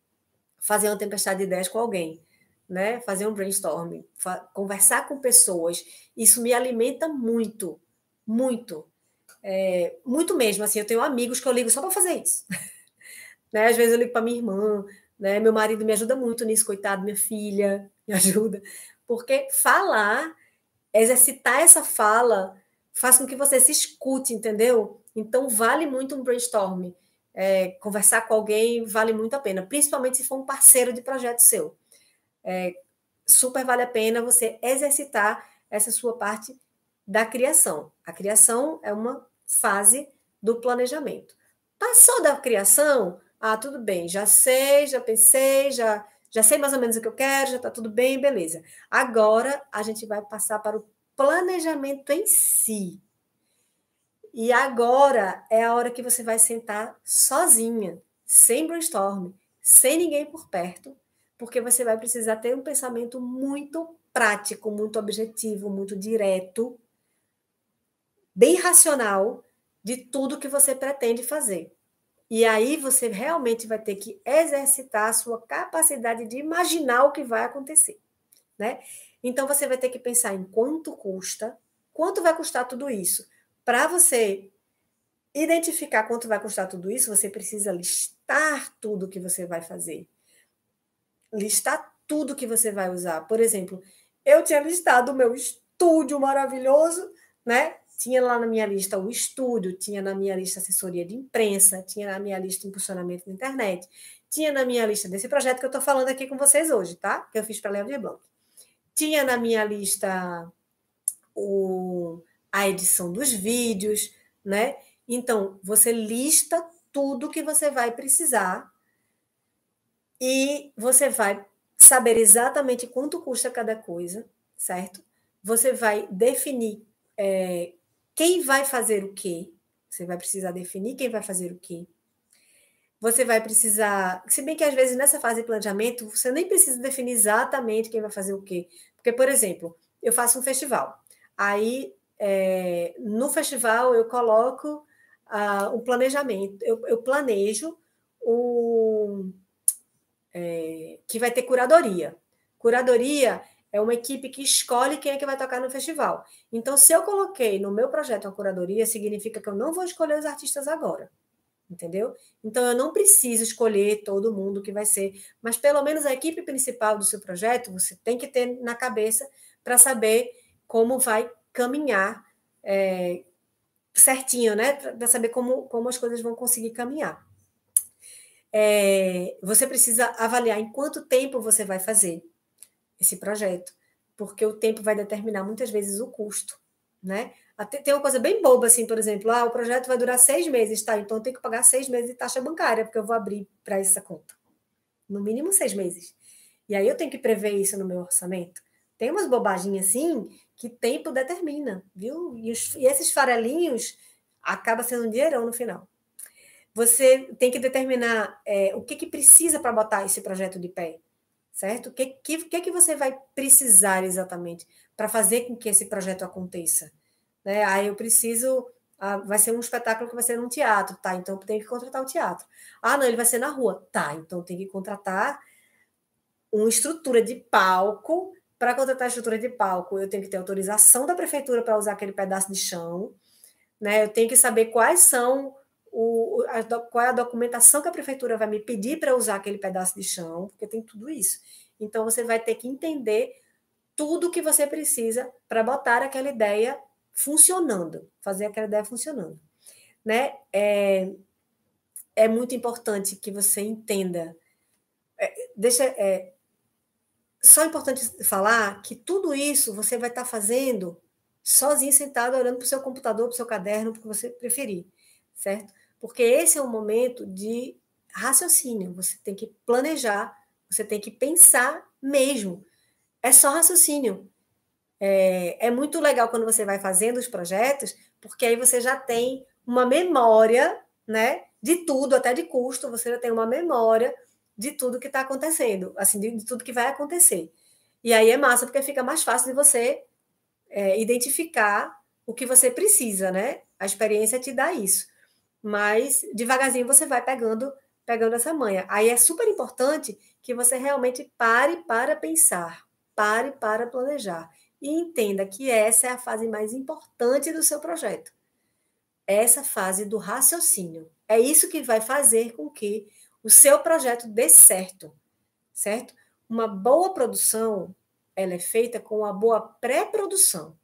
fazer uma tempestade de ideias com alguém, né? Fazer um brainstorming, conversar com pessoas. Isso me alimenta muito, muito. Muito mesmo. Assim, eu tenho amigos que eu ligo só para fazer isso. Né? Às vezes eu ligo para minha irmã, né? Meu marido me ajuda muito nisso, coitado, minha filha me ajuda. Porque falar, exercitar essa fala, faz com que você se escute, entendeu? Então, vale muito um brainstorm. Conversar com alguém vale muito a pena, principalmente se for um parceiro de projeto seu. Super vale a pena você exercitar essa sua parte da criação. A criação é uma fase do planejamento. Passou da criação, tudo bem, já sei, já pensei, já sei mais ou menos o que eu quero, já está tudo bem, beleza. Agora a gente vai passar para o planejamento em si. E agora é a hora que você vai sentar sozinha, sem brainstorm, sem ninguém por perto, porque você vai precisar ter um pensamento muito prático, muito objetivo, muito direto, bem racional de tudo que você pretende fazer. E aí você realmente vai ter que exercitar a sua capacidade de imaginar o que vai acontecer, né? Então você vai ter que pensar em quanto custa, quanto vai custar tudo isso. Para você identificar quanto vai custar tudo isso, você precisa listar tudo que você vai fazer. Listar tudo que você vai usar. Por exemplo, eu tinha listado o meu estúdio maravilhoso, né? Tinha lá na minha lista o estúdio, tinha na minha lista assessoria de imprensa, tinha na minha lista impulsionamento da internet, tinha na minha lista desse projeto que eu estou falando aqui com vocês hoje, tá? Que eu fiz para a Léo Blanc. Tinha na minha lista a edição dos vídeos, né? Então, você lista tudo que você vai precisar e você vai saber exatamente quanto custa cada coisa, certo? Você vai definir quem vai fazer o quê. Você vai precisar definir quem vai fazer o quê. Você vai precisar, se bem que às vezes nessa fase de planejamento, você nem precisa definir exatamente quem vai fazer o quê. Porque, por exemplo, eu faço um festival. Aí, no festival, eu coloco um planejamento. Eu planejo que vai ter curadoria. Curadoria é uma equipe que escolhe quem é que vai tocar no festival. Então, se eu coloquei no meu projeto uma curadoria, significa que eu não vou escolher os artistas agora. Entendeu? Então, eu não preciso escolher todo mundo que vai ser, mas pelo menos a equipe principal do seu projeto você tem que ter na cabeça para saber como vai caminhar certinho, né? Para saber como as coisas vão conseguir caminhar. Você precisa avaliar em quanto tempo você vai fazer esse projeto, porque o tempo vai determinar muitas vezes o custo, né? Tem uma coisa bem boba, assim, por exemplo, o projeto vai durar 6 meses, tá? Então eu tenho que pagar 6 meses de taxa bancária, porque eu vou abrir para essa conta. No mínimo 6 meses. E aí eu tenho que prever isso no meu orçamento. Tem umas bobaginhas assim que tempo determina, viu? E esses farelinhos acaba sendo um dinheirão no final. Você tem que determinar o que precisa para botar esse projeto de pé, certo? O que você vai precisar exatamente para fazer com que esse projeto aconteça? Né? Aí eu preciso. Vai ser um espetáculo que vai ser num teatro, tá? Então tem que contratar o teatro. Não, ele vai ser na rua, tá? Então tem que contratar uma estrutura de palco. Para contratar a estrutura de palco, eu tenho que ter autorização da prefeitura para usar aquele pedaço de chão, né? Eu tenho que saber quais são qual é a documentação que a prefeitura vai me pedir para usar aquele pedaço de chão, porque tem tudo isso. Então você vai ter que entender tudo que você precisa para botar aquela ideia funcionando, fazer aquela ideia funcionando, né? É muito importante que você entenda. Só é importante falar que tudo isso você vai estar fazendo sozinho, sentado, olhando para o seu computador, para o seu caderno, para o que você preferir, certo? Porque esse é um momento de raciocínio. Você tem que planejar, você tem que pensar mesmo. É só raciocínio. É muito legal quando você vai fazendo os projetos, porque aí você já tem uma memória, né, de tudo, até de custo, você já tem uma memória de tudo que está acontecendo, assim, de tudo que vai acontecer. E aí é massa, porque fica mais fácil de você identificar o que você precisa, né? A experiência te dá isso. Mas devagarzinho você vai pegando essa manha. Aí é super importante que você realmente pare para pensar, pare para planejar e entenda que essa é a fase mais importante do seu projeto. Essa fase do raciocínio. É isso que vai fazer com que o seu projeto dê certo, certo? Uma boa produção, ela é feita com uma boa pré-produção.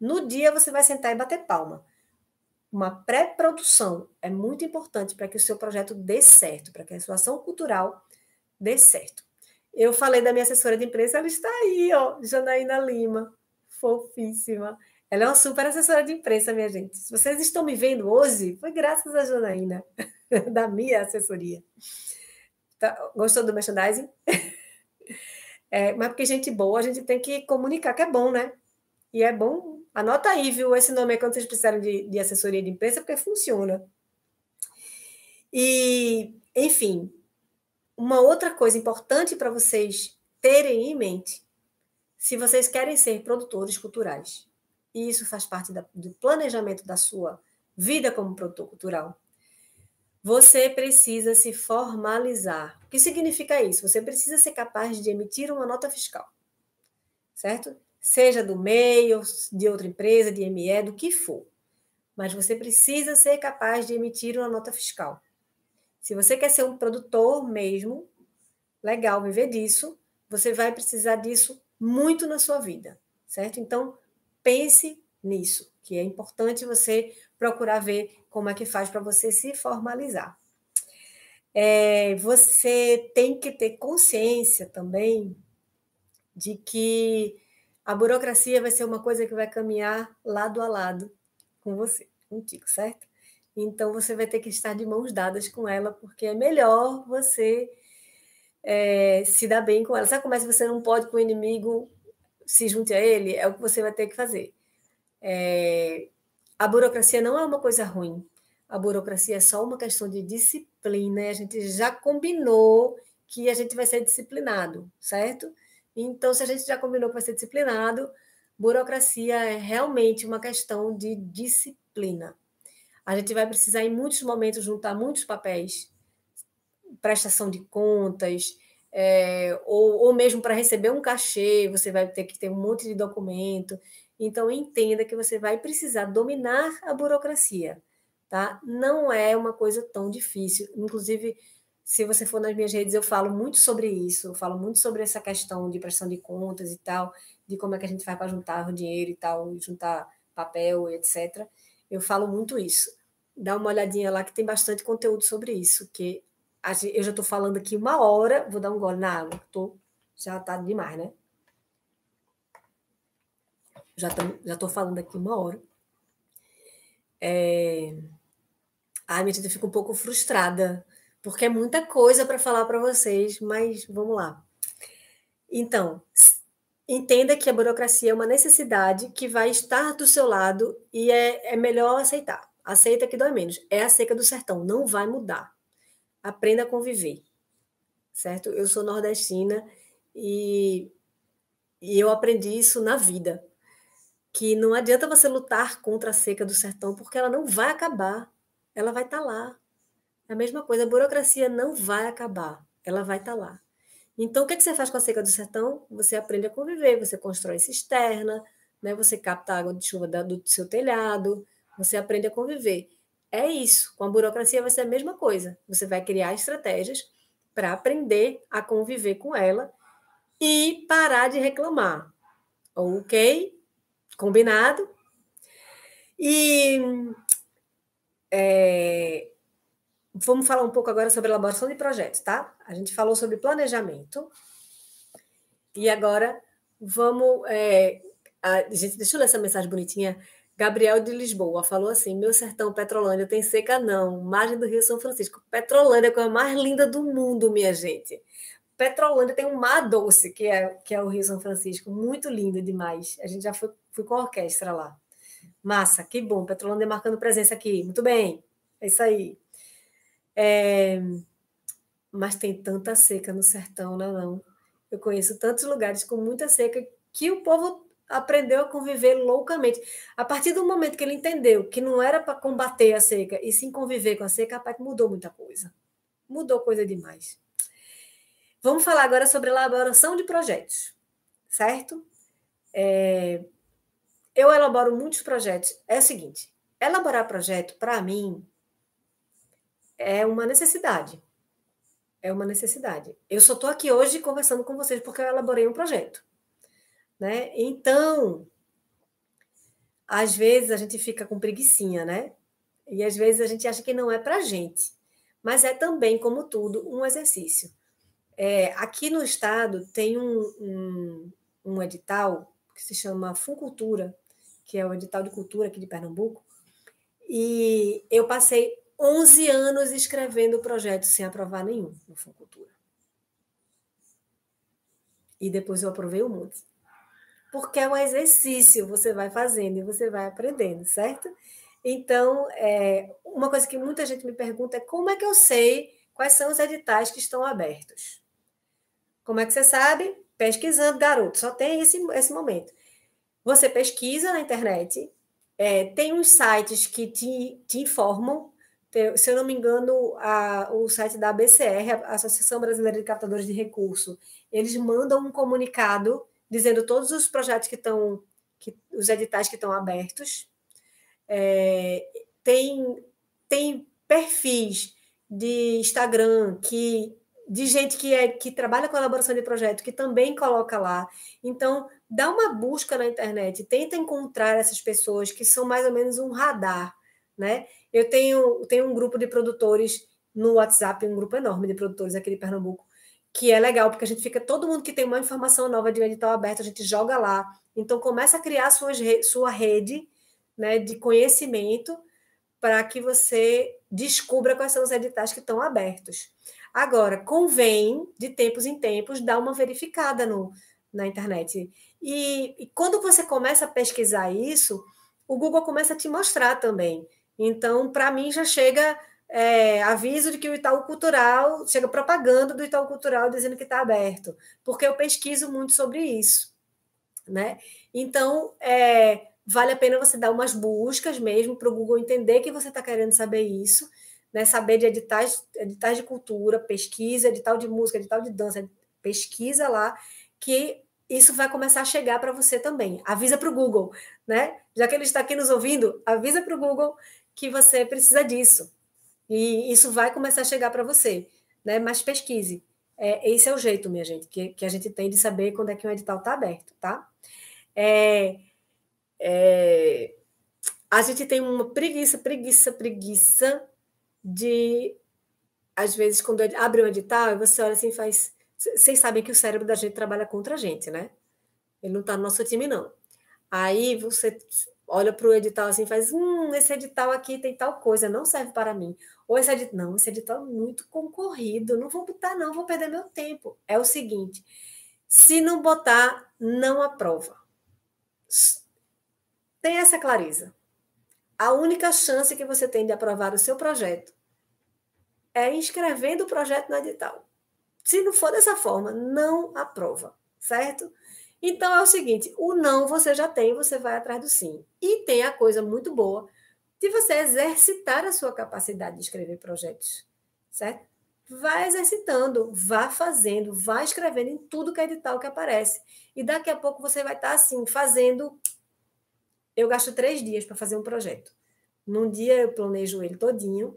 No dia você vai sentar e bater palma. Uma pré-produção é muito importante para que o seu projeto dê certo, para que a sua ação cultural dê certo. Eu falei da minha assessora de imprensa, ela está aí, ó, Janaína Lima, fofíssima. Ela é uma super assessora de imprensa, minha gente. Se vocês estão me vendo hoje, foi graças a Janaína, da minha assessoria. Tá, gostou do merchandising? Mas porque gente boa, a gente tem que comunicar que é bom, né? E é bom. Anota aí, viu, esse nome aí quando vocês precisarem de assessoria de imprensa, porque funciona. E, enfim, uma outra coisa importante para vocês terem em mente, se vocês querem ser produtores culturais, e isso faz parte do planejamento da sua vida como produtor cultural, Você precisa se formalizar. O que significa isso? Você precisa ser capaz de emitir uma nota fiscal, certo? Seja do MEI, ou de outra empresa, de ME, do que for. Mas você precisa ser capaz de emitir uma nota fiscal. Se você quer ser um produtor mesmo, legal, viver disso, você vai precisar disso muito na sua vida, certo? Então, pense nisso, que é importante você procurar ver como é que faz para você se formalizar. Você tem que ter consciência também de que a burocracia vai ser uma coisa que vai caminhar lado a lado com você, contigo, certo? Então, você vai ter que estar de mãos dadas com ela, porque é melhor você se dar bem com ela. Sabe como é que você não pode com o inimigo, se junte a ele? É o que você vai ter que fazer. A burocracia não é uma coisa ruim. A burocracia é só uma questão de disciplina, e a gente já combinou que a gente vai ser disciplinado, certo? Então, se a gente já combinou que vai ser disciplinado, burocracia é realmente uma questão de disciplina. A gente vai precisar, em muitos momentos, juntar muitos papéis, prestação de contas, ou mesmo para receber um cachê, você vai ter que ter um monte de documento. Então, entenda que você vai precisar dominar a burocracia, tá? Não é uma coisa tão difícil. Inclusive, se você for nas minhas redes, eu falo muito sobre isso, eu falo muito sobre essa questão de prestação de contas e tal, de como é que a gente faz para juntar o dinheiro e tal, juntar papel, etc. Eu falo muito isso. Dá uma olhadinha lá que tem bastante conteúdo sobre isso, que eu já estou falando aqui 1 hora, vou dar um gole na água, já está demais, né? Já estou falando aqui 1 hora. Ai, minha gente, eu fico um pouco frustrada, porque é muita coisa para falar para vocês, mas vamos lá. Então, entenda que a burocracia é uma necessidade que vai estar do seu lado e é melhor aceitar. Aceita que dói menos. É a seca do sertão, não vai mudar. Aprenda a conviver, certo? Eu sou nordestina e eu aprendi isso na vida, que não adianta você lutar contra a seca do sertão, porque ela não vai acabar, ela vai estar lá. É a mesma coisa, a burocracia não vai acabar, ela vai estar lá. Então, o que você faz com a seca do sertão? Você aprende a conviver, você constrói cisterna, né? Você capta a água de chuva do seu telhado, você aprende a conviver. É isso, com a burocracia vai ser a mesma coisa. Você vai criar estratégias para aprender a conviver com ela e parar de reclamar. Ok? Combinado? E vamos falar um pouco agora sobre elaboração de projetos, tá? A gente falou sobre planejamento. E agora vamos. Gente, deixa eu ler essa mensagem bonitinha. Gabriel de Lisboa falou assim: meu sertão, Petrolândia, tem seca não. Margem do Rio São Francisco. Petrolândia é a coisa mais linda do mundo, minha gente. Petrolândia tem um mar doce, que é o Rio São Francisco. Muito lindo demais. A gente já foi com a orquestra lá. Massa, que bom. Petrolândia marcando presença aqui. Muito bem. É isso aí. Mas tem tanta seca no sertão, não é não? Eu conheço tantos lugares com muita seca que o povo aprendeu a conviver loucamente. A partir do momento que ele entendeu que não era para combater a seca, e sim conviver com a seca, rapaz, mudou muita coisa. Mudou coisa demais. Vamos falar agora sobre elaboração de projetos, certo? Eu elaboro muitos projetos. É o seguinte, elaborar projeto, para mim, é uma necessidade. É uma necessidade. Eu só estou aqui hoje conversando com vocês porque eu elaborei um projeto, né? Então, às vezes a gente fica com preguicinha, né? E às vezes a gente acha que não é para a gente. Mas é também, como tudo, um exercício. Aqui no estado tem um edital que se chama Funcultura, que é o edital de cultura aqui de Pernambuco, e eu passei 11 anos escrevendo o projeto sem aprovar nenhum no Funcultura. E depois eu aprovei um monte. Porque é um exercício, você vai fazendo e você vai aprendendo, certo? Então, uma coisa que muita gente me pergunta é como é que eu sei quais são os editais que estão abertos? Como é que você sabe? Pesquisando, garoto, só tem esse momento. Você pesquisa na internet, tem uns sites que te informam se eu não me engano, o site da ABCR, a Associação Brasileira de Captadores de Recursos, eles mandam um comunicado dizendo todos os projetos os editais que estão abertos. Tem perfis de Instagram de gente que trabalha com elaboração de projeto, que também coloca lá. Então, dá uma busca na internet, tenta encontrar essas pessoas que são mais ou menos um radar, né? Eu tenho um grupo de produtores no WhatsApp, um grupo enorme de produtores aqui de Pernambuco, que é legal, porque a gente fica, todo mundo que tem uma informação nova de um edital aberto, a gente joga lá. Então, começa a criar sua rede, né, de conhecimento para que você descubra quais são os editais que estão abertos. Agora, convém, de tempos em tempos, dar uma verificada na internet. E quando você começa a pesquisar isso, o Google começa a te mostrar também. Então, para mim, já chega aviso de que o Itaú Cultural, chega propaganda do Itaú Cultural dizendo que está aberto, porque eu pesquiso muito sobre isso, né? Então, vale a pena você dar umas buscas mesmo para o Google entender que você está querendo saber isso, né? Saber de editais de cultura, pesquisa, edital de música, edital de dança, pesquisa lá, que isso vai começar a chegar para você também. Avisa para o Google, né? Já que ele está aqui nos ouvindo, avisa para o Google que você precisa disso. E isso vai começar a chegar para você, né? Mas pesquise. Esse é o jeito, minha gente, que a gente tem de saber quando é que um edital está aberto, tá? A gente tem uma preguiça de, às vezes, quando abre um edital, você olha assim e faz... Vocês sabem que o cérebro da gente trabalha contra a gente, né? Ele não está no nosso time, não. Aí você olha para o edital assim e faz, esse edital aqui tem tal coisa, não serve para mim. Ou esse edital é muito concorrido, não vou botar não, vou perder meu tempo. É o seguinte, se não botar, não aprova. Tenha essa clareza. A única chance que você tem de aprovar o seu projeto é inscrevendo o projeto no edital. Se não for dessa forma, não aprova, certo? Então é o seguinte, o não você já tem, você vai atrás do sim. E tem a coisa muito boa de você exercitar a sua capacidade de escrever projetos, certo? Vá exercitando, vá fazendo, vá escrevendo em tudo que é edital que aparece. E daqui a pouco você vai estar assim, fazendo... Eu gasto 3 dias para fazer um projeto. Num dia eu planejo ele todinho,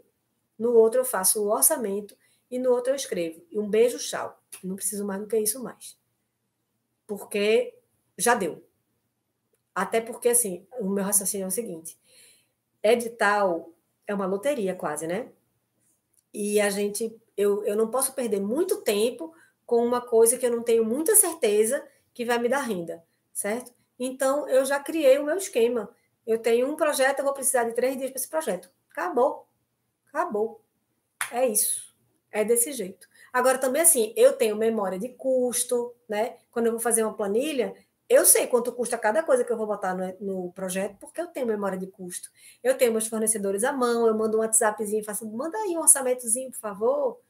no outro eu faço o orçamento e no outro eu escrevo. E um beijo, tchau. Não preciso mais do que isso mais. Porque já deu. Até porque, assim, o meu raciocínio é o seguinte, edital é uma loteria quase, né? E eu não posso perder muito tempo com uma coisa que eu não tenho muita certeza que vai me dar renda, certo? Então, eu já criei o meu esquema. Eu tenho um projeto, eu vou precisar de 3 dias para esse projeto. Acabou. Acabou. É isso. É desse jeito. Agora, também assim, eu tenho memória de custo, né? Quando eu vou fazer uma planilha, eu sei quanto custa cada coisa que eu vou botar no projeto, porque eu tenho memória de custo. Eu tenho meus fornecedores à mão, eu mando um WhatsAppzinho, faço, manda aí um orçamentozinho, por favor,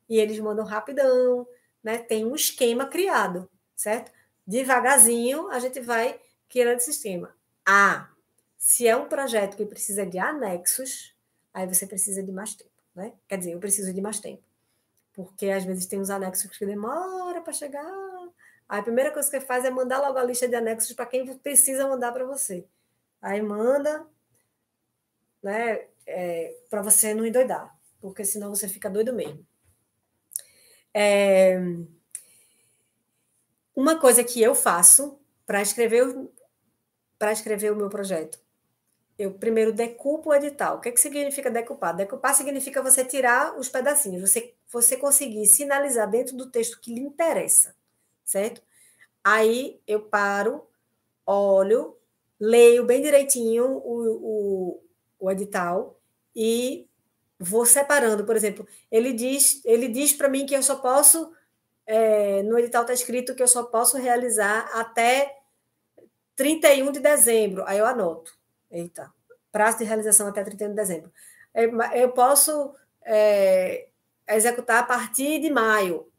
e eles mandam rapidão, né? Tem um esquema criado, certo? Devagarzinho, a gente vai criando esse esquema. Se é um projeto que precisa de anexos, aí você precisa de mais tempo, né? Quer dizer, eu preciso de mais tempo, porque às vezes tem uns anexos que demora para chegar. Aí a primeira coisa que você faz é mandar logo a lista de anexos para quem precisa mandar para você. Aí manda, né, para você não endoidar, porque senão você fica doido mesmo. Uma coisa que eu faço para escrever o meu projeto, eu primeiro decupo o edital. O que significa decupar? Decupar significa você tirar os pedacinhos, você conseguir sinalizar dentro do texto que lhe interessa, certo? Aí eu paro, olho, leio bem direitinho o edital e vou separando. Por exemplo, ele diz para mim que eu só posso, no edital está escrito que eu só posso realizar até 31 de dezembro. Aí eu anoto. Eita, prazo de realização até 31 de dezembro. Eu posso executar a partir de maio.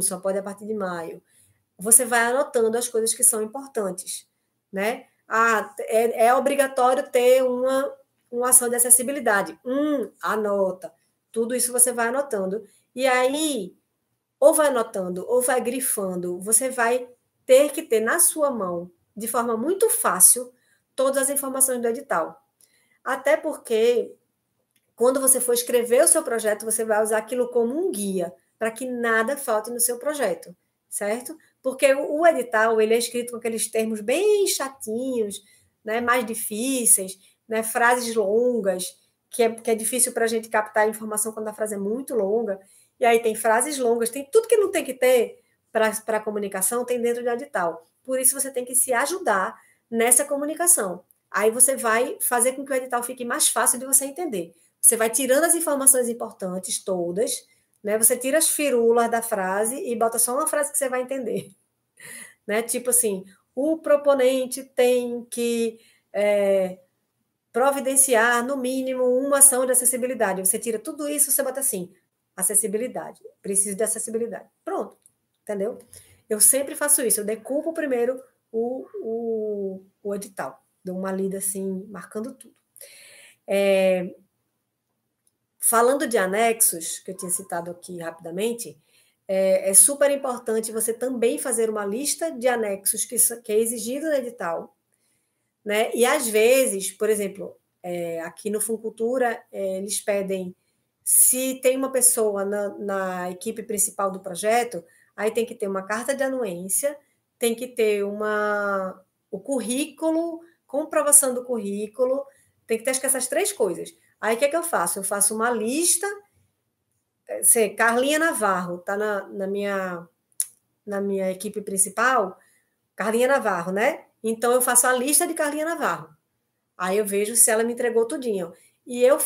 Só pode a partir de maio. Você vai anotando as coisas que são importantes, né? É obrigatório ter uma ação de acessibilidade. Anota. Tudo isso você vai anotando. E aí, ou vai anotando, ou vai grifando, você vai ter que ter na sua mão, de forma muito fácil, todas as informações do edital. Até porque, quando você for escrever o seu projeto, você vai usar aquilo como um guia, para que nada falte no seu projeto, certo? Porque o edital, ele é escrito com aqueles termos bem chatinhos, né, mais difíceis, né, frases longas, que é difícil para a gente captar a informação quando a frase é muito longa. E aí tem frases longas, tem tudo que não tem que ter para a comunicação, tem dentro do edital. Por isso você tem que se ajudar nessa comunicação. Aí você vai fazer com que o edital fique mais fácil de você entender. Você vai tirando as informações importantes todas, né? Você tira as firulas da frase e bota só uma frase que você vai entender. Né? Tipo assim, o proponente tem que providenciar, no mínimo, uma ação de acessibilidade. Você tira tudo isso, você bota assim, acessibilidade. Preciso de acessibilidade. Pronto, entendeu? Eu sempre faço isso. Eu decupo primeiro o edital. Dou uma lida assim, marcando tudo. Falando de anexos, que eu tinha citado aqui rapidamente, é super importante você também fazer uma lista de anexos que é exigido no edital, né? E às vezes, por exemplo, aqui no Funcultura, eles pedem, se tem uma pessoa na equipe principal do projeto, aí tem que ter uma carta de anuência, tem que ter o currículo, comprovação do currículo, tem que ter acho que essas 3 coisas. Aí o que é que eu faço? Eu faço uma lista, Carlinha Navarro, está na minha equipe principal, Carlinha Navarro, né? Então eu faço a lista de Carlinha Navarro. Aí eu vejo se ela me entregou tudinho. E eu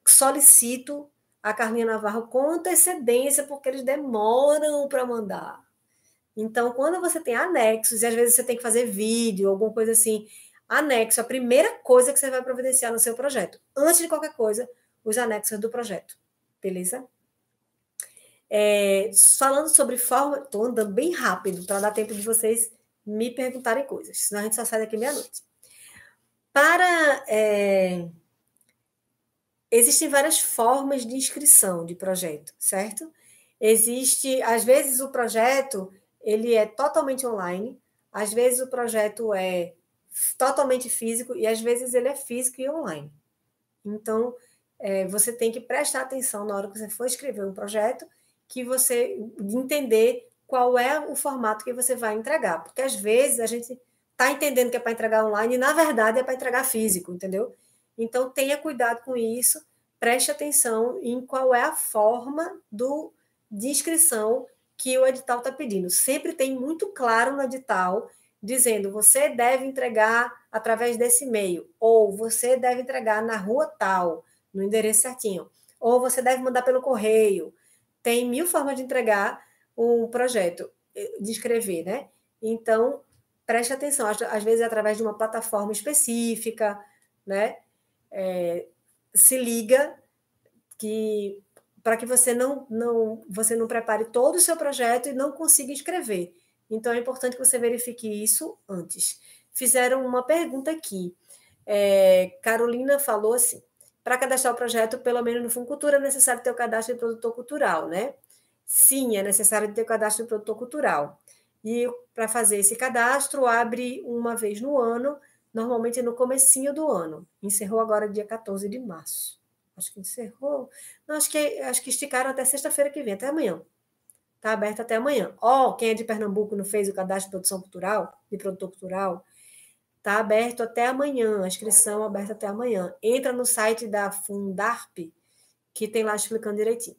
solicito a Carlinha Navarro com antecedência, porque eles demoram para mandar. Então, quando você tem anexos, e às vezes você tem que fazer vídeo, alguma coisa assim, anexo, a primeira coisa que você vai providenciar no seu projeto. Antes de qualquer coisa, os anexos do projeto. Beleza? Falando sobre forma, estou andando bem rápido para dar tempo de vocês me perguntarem coisas, senão a gente só sai daqui meia-noite. Existem várias formas de inscrição de projeto, certo? Às vezes o projeto ele é totalmente online, às vezes o projeto é totalmente físico e às vezes ele é físico e online. Então, você tem que prestar atenção na hora que você for escrever um projeto, que você entender qual é o formato que você vai entregar, porque às vezes a gente está entendendo que é para entregar online e na verdade é para entregar físico, entendeu? Então tenha cuidado com isso, preste atenção em qual é a forma de inscrição que o edital está pedindo. Sempre tem muito claro no edital dizendo você deve entregar através desse e-mail, ou você deve entregar na rua tal, no endereço certinho, ou você deve mandar pelo correio. Tem 1000 formas de entregar um projeto, de escrever, né? Então, preste atenção, às vezes é através de uma plataforma específica, né? Se liga para que você não prepare todo o seu projeto e não consiga escrever. Então, é importante que você verifique isso antes. Fizeram uma pergunta aqui. Carolina falou assim, para cadastrar o projeto, pelo menos no Funcultura, é necessário ter o cadastro de produtor cultural, né? Sim, é necessário ter o cadastro de produtor cultural. E para fazer esse cadastro, abre uma vez no ano, normalmente no comecinho do ano. Encerrou agora dia 14 de março. Acho que encerrou. Não, acho que esticaram até sexta-feira que vem, até amanhã. Está aberto até amanhã. Quem é de Pernambuco não fez o cadastro de produção cultural, de produtor cultural, está aberto até amanhã, a inscrição aberta até amanhã. Entra no site da Fundarp, que tem lá explicando direitinho.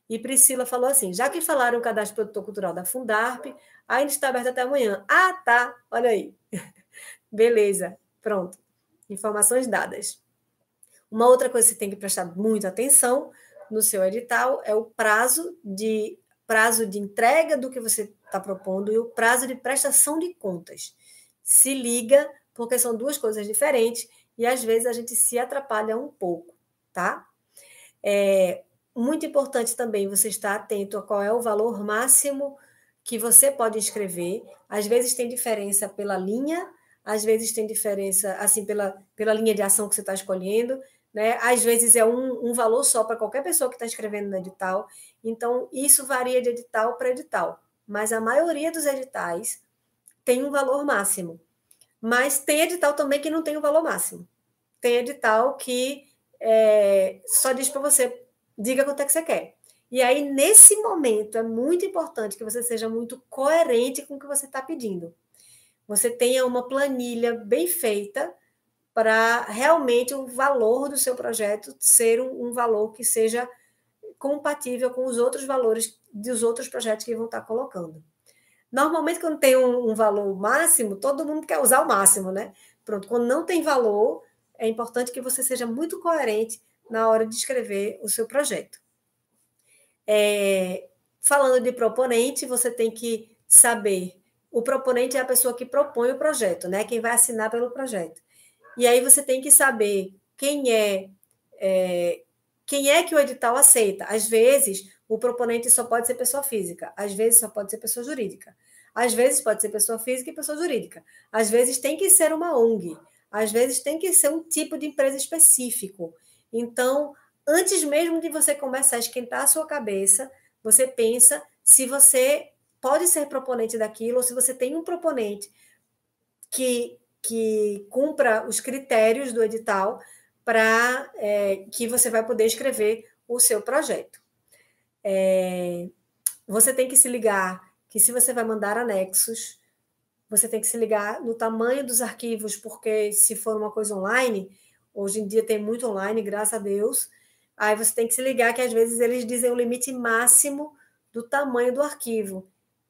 E Priscila falou assim, já que falaram o cadastro de produtor cultural da Fundarp, ainda está aberto até amanhã. Ah, tá, olha aí. Beleza, pronto. Informações dadas. Uma outra coisa que você tem que prestar muita atenção no seu edital é o prazo de entrega do que você está propondo e o prazo de prestação de contas. Se liga, porque são 2 coisas diferentes e às vezes a gente se atrapalha um pouco, tá? Muito importante também você estar atento a qual é o valor máximo que você pode inscrever. Às vezes tem diferença pela linha, às vezes tem diferença assim pela linha de ação que você está escolhendo, né? Às vezes é um valor só para qualquer pessoa que está escrevendo no edital. Então, isso varia de edital para edital. Mas a maioria dos editais tem um valor máximo. Mas tem edital também que não tem o valor máximo. Tem edital que só diz para você, diga quanto é que você quer. E aí, nesse momento, é muito importante que você seja muito coerente com o que você está pedindo. Você tenha uma planilha bem feita para realmente o valor do seu projeto ser um valor que seja compatível com os outros valores dos outros projetos que vão estar colocando. Normalmente, quando tem um valor máximo, todo mundo quer usar o máximo, né? Pronto, quando não tem valor, é importante que você seja muito coerente na hora de escrever o seu projeto. Falando de proponente, você tem que saber. O proponente é a pessoa que propõe o projeto, né? Quem vai assinar pelo projeto. E aí você tem que saber quem é que o edital aceita. Às vezes, o proponente só pode ser pessoa física, às vezes só pode ser pessoa jurídica, às vezes pode ser pessoa física e pessoa jurídica, às vezes tem que ser uma ONG, às vezes tem que ser um tipo de empresa específico. Então, antes mesmo de você começar a esquentar a sua cabeça, você pensa se você pode ser proponente daquilo ou se você tem um proponente que cumpra os critérios do edital para que você vai poder escrever o seu projeto. Você tem que se ligar que se você vai mandar anexos, você tem que se ligar no tamanho dos arquivos, porque se for uma coisa online, hoje em dia tem muito online, graças a Deus, aí você tem que se ligar que às vezes eles dizem o limite máximo do tamanho do arquivo.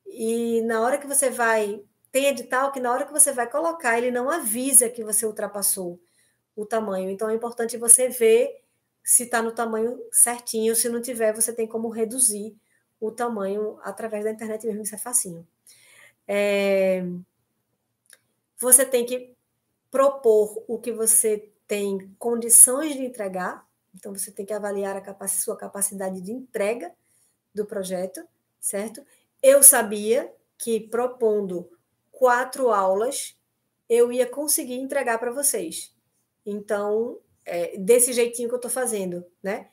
E na hora que você vai... Tem edital que na hora que você vai colocar, ele não avisa que você ultrapassou o tamanho. Então, é importante você ver se está no tamanho certinho. Se não tiver, você tem como reduzir o tamanho através da internet mesmo, isso é facinho. Você tem que propor o que você tem condições de entregar. Então, você tem que avaliar a sua capacidade de entrega do projeto, certo? Eu sabia que propondo 4 aulas, eu ia conseguir entregar para vocês. Então, desse jeitinho que eu estou fazendo, né?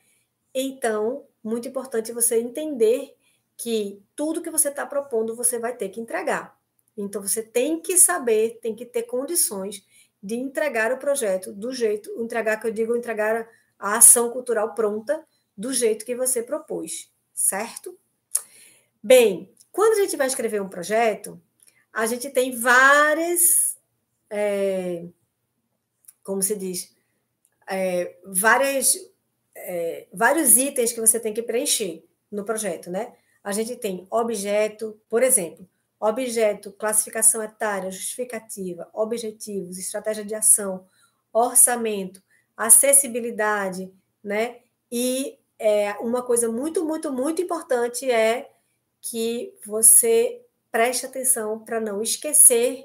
Então, muito importante você entender que tudo que você está propondo, você vai ter que entregar. Então, você tem que saber, tem que ter condições de entregar o projeto do jeito, entregar, que eu digo, entregar a ação cultural pronta do jeito que você propôs, certo? Bem, quando a gente vai escrever um projeto, a gente tem como se diz, vários itens que você tem que preencher no projeto, né? A gente tem objeto, por exemplo, objeto, classificação etária, justificativa, objetivos, estratégia de ação, orçamento, acessibilidade, né? E uma coisa muito, muito, muito importante é que você preste atenção para não esquecer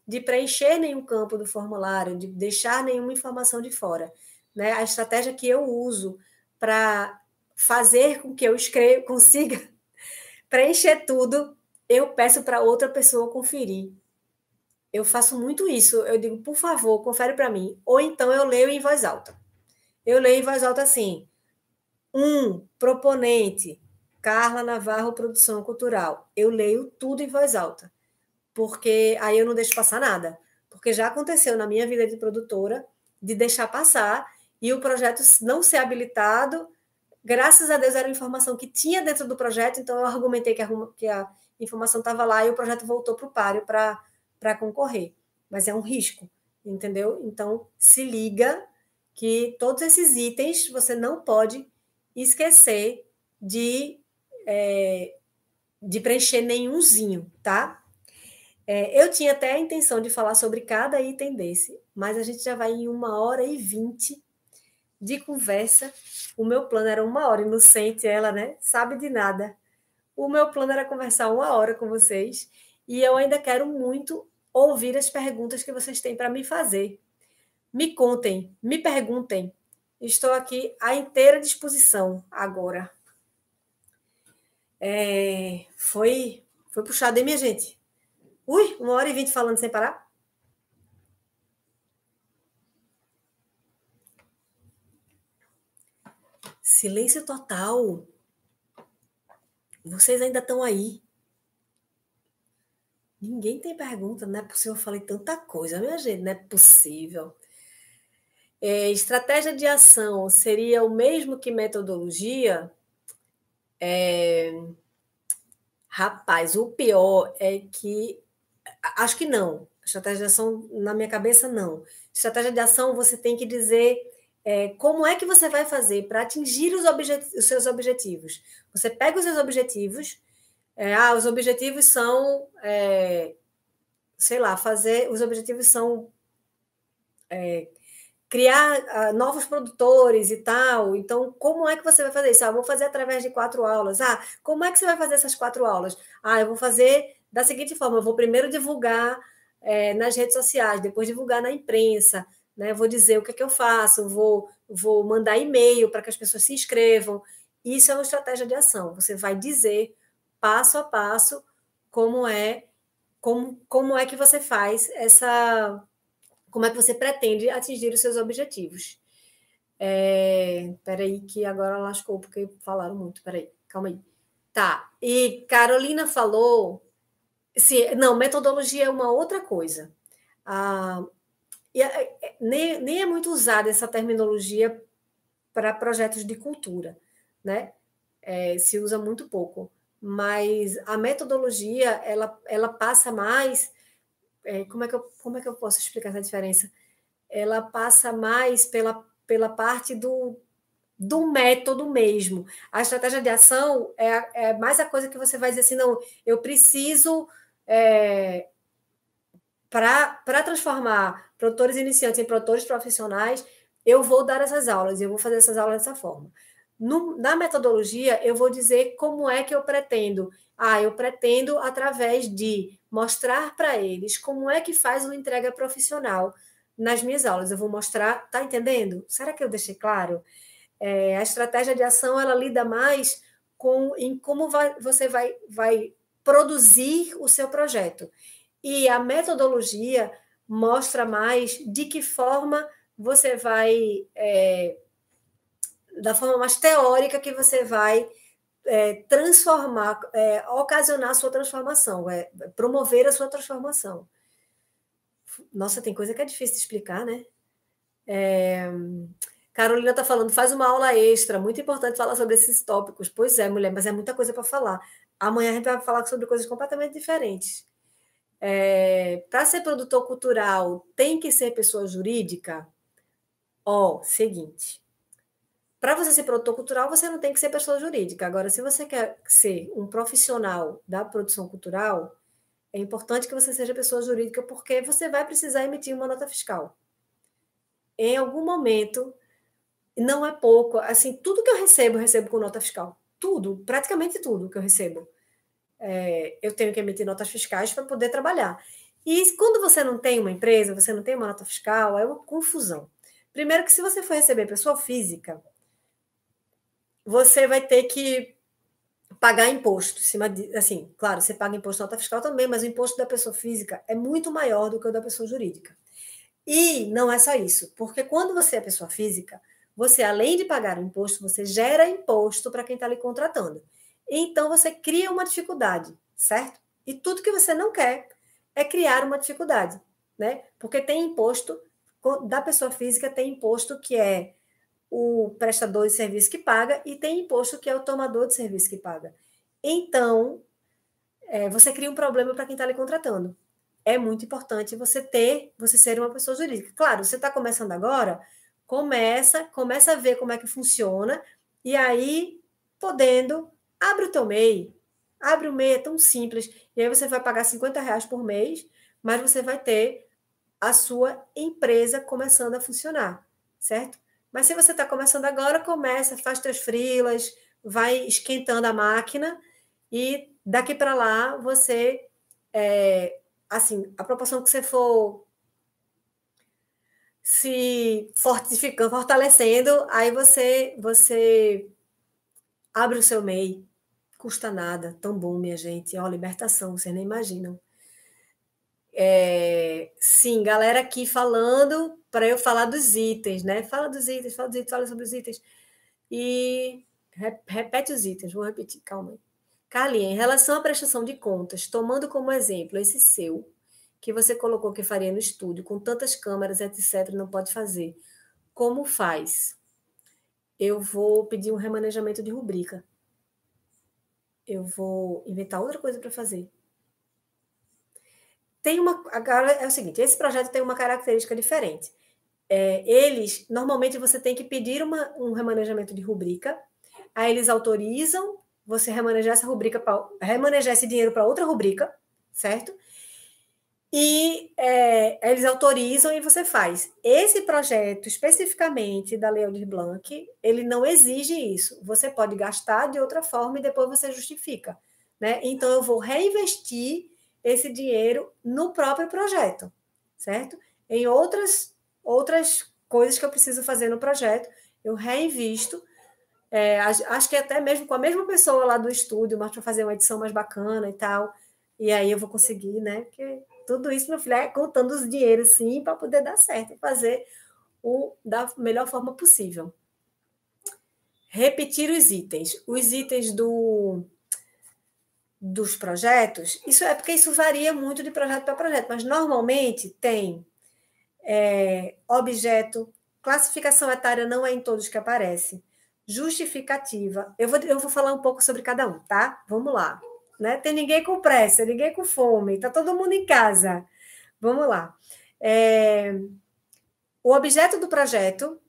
de preencher nenhum campo do formulário, de deixar nenhuma informação de fora. Né? A estratégia que eu uso para fazer com que eu consiga preencher tudo, eu peço para outra pessoa conferir. Eu faço muito isso. Eu digo, por favor, confere para mim. Ou então eu leio em voz alta. Eu leio em voz alta assim: proponente, Carla Navarro, Produção Cultural. Eu leio tudo em voz alta, porque aí eu não deixo passar nada. Porque já aconteceu na minha vida de produtora de deixar passar e o projeto não ser habilitado. Graças a Deus era informação que tinha dentro do projeto, então eu argumentei que a informação estava lá e o projeto voltou para o páreo para concorrer. Mas é um risco, entendeu? Então, se liga que todos esses itens você não pode esquecer de preencher nenhumzinho, tá? Eu tinha até a intenção de falar sobre cada item desse, mas a gente já vai em 1h20 de conversa. O meu plano era 1 hora, inocente ela, né? Sabe de nada. O meu plano era conversar 1 hora com vocês e eu ainda quero muito ouvir as perguntas que vocês têm para me fazer. Me contem, me perguntem. Estou aqui à inteira disposição agora. Foi puxado, hein, minha gente? Ui, 1h20 falando sem parar? Silêncio total. Vocês ainda estão aí? Ninguém tem pergunta, não é possível, eu falei tanta coisa, minha gente, não é possível. Estratégia de ação seria o mesmo que metodologia? Rapaz, o pior é que acho que não. Estratégia de ação, na minha cabeça, não. Estratégia de ação, você tem que dizer como é que você vai fazer para atingir os seus objetivos. Você pega os seus objetivos, os objetivos são, sei lá, os objetivos são criar novos produtores e tal. Então, como é que você vai fazer isso? Vou fazer através de 4 aulas. Como é que você vai fazer essas 4 aulas? Eu vou fazer da seguinte forma: eu vou primeiro divulgar nas redes sociais, depois divulgar na imprensa, né? Vou dizer o que é que eu faço, vou mandar e-mail para que as pessoas se inscrevam. Isso é uma estratégia de ação. Você vai dizer passo a passo como é que você faz como é que você pretende atingir os seus objetivos. Peraí, que agora lascou, porque falaram muito. Peraí, calma aí. Tá, e Carolina falou... Não, metodologia é uma outra coisa. Nem é muito usada essa terminologia para projetos de cultura, né? Se usa muito pouco. Mas a metodologia, ela passa mais... como é que eu posso explicar essa diferença? Ela passa mais pela parte do método mesmo. A estratégia de ação é mais a coisa que você vai dizer assim, não, eu preciso, para transformar produtores iniciantes em produtores profissionais, eu vou dar essas aulas, eu vou fazer essas aulas dessa forma. Na metodologia, eu vou dizer como é que eu pretendo. Eu pretendo através de mostrar para eles como é que faz uma entrega profissional nas minhas aulas. Eu vou mostrar, tá entendendo? Será que eu deixei claro? A estratégia de ação, ela lida mais em como você vai produzir o seu projeto. E a metodologia mostra mais de que forma você vai, da forma mais teórica que você vai transformar, ocasionar a sua transformação, promover a sua transformação. Nossa, tem coisa que é difícil de explicar, né? Carolina está falando, faz uma aula extra, muito importante falar sobre esses tópicos. Pois é, mulher, mas é muita coisa para falar. Amanhã a gente vai falar sobre coisas completamente diferentes. Para ser produtor cultural, tem que ser pessoa jurídica? Seguinte. Para você ser produtor cultural, você não tem que ser pessoa jurídica. Agora, se você quer ser um profissional da produção cultural, é importante que você seja pessoa jurídica, porque você vai precisar emitir uma nota fiscal. Em algum momento, não é pouco, assim, tudo que eu recebo com nota fiscal. Tudo, praticamente tudo que eu recebo. Eu tenho que emitir notas fiscais para poder trabalhar. E quando você não tem uma empresa, você não tem uma nota fiscal, é uma confusão. Primeiro que se você for receber pessoa física, você vai ter que pagar imposto. Assim, claro, você paga imposto na nota fiscal também, mas o imposto da pessoa física é muito maior do que o da pessoa jurídica. E não é só isso, porque quando você é pessoa física, você, além de pagar o imposto, você gera imposto para quem está lhe contratando. Então, você cria uma dificuldade, certo? E tudo que você não quer é criar uma dificuldade, né? Porque tem imposto, da pessoa física tem imposto que é o prestador de serviço que paga e tem imposto que é o tomador de serviço que paga. Então, você cria um problema para quem está lhe contratando. É muito importante você ser uma pessoa jurídica. Claro, você está começando agora, começa a ver como é que funciona, e aí, podendo, abre o teu MEI. Abre o MEI, é tão simples. E aí você vai pagar R$ 50 por mês, mas você vai ter a sua empresa começando a funcionar, certo? Mas se você está começando agora, faz teus freelas, vai esquentando a máquina, e daqui para lá você... assim, a proporção que você for se fortificando, fortalecendo, aí você abre o seu MEI, custa nada, tão bom, minha gente, libertação, vocês nem imaginam. Sim, galera aqui falando para eu falar dos itens, né? Fala sobre os itens. E repete os itens, vou repetir, calma aí. Carlinha, em relação à prestação de contas, tomando como exemplo esse seu, que você colocou que faria no estúdio, com tantas câmeras, etc., não pode fazer. Como faz? Eu vou pedir um remanejamento de rubrica. Eu vou inventar outra coisa para fazer. Agora é o seguinte, esse projeto tem uma característica diferente. Eles, normalmente, você tem que pedir um remanejamento de rubrica, aí eles autorizam você remanejar essa rubrica, remanejar esse dinheiro para outra rubrica, certo? E eles autorizam e você faz. Esse projeto, especificamente da Lei Aldir Blanc, ele não exige isso. Você pode gastar de outra forma e depois você justifica. Né? Então, eu vou reinvestir esse dinheiro no próprio projeto, certo? Em outras coisas que eu preciso fazer no projeto, eu reinvisto. Acho que até mesmo com a mesma pessoa lá do estúdio, mas para fazer uma edição mais bacana e tal. E aí eu vou conseguir, né? Porque tudo isso, meu filho, é contando os dinheiros, sim, para poder dar certo, fazer da melhor forma possível. Repetir os itens. Os itens dos projetos, isso é porque isso varia muito de projeto para projeto, mas normalmente tem objeto, classificação etária não é em todos que aparece, justificativa. Eu vou falar um pouco sobre cada um, tá? Vamos lá. Né? Tem ninguém com pressa, ninguém com fome, tá todo mundo em casa. Vamos lá. O objeto do projeto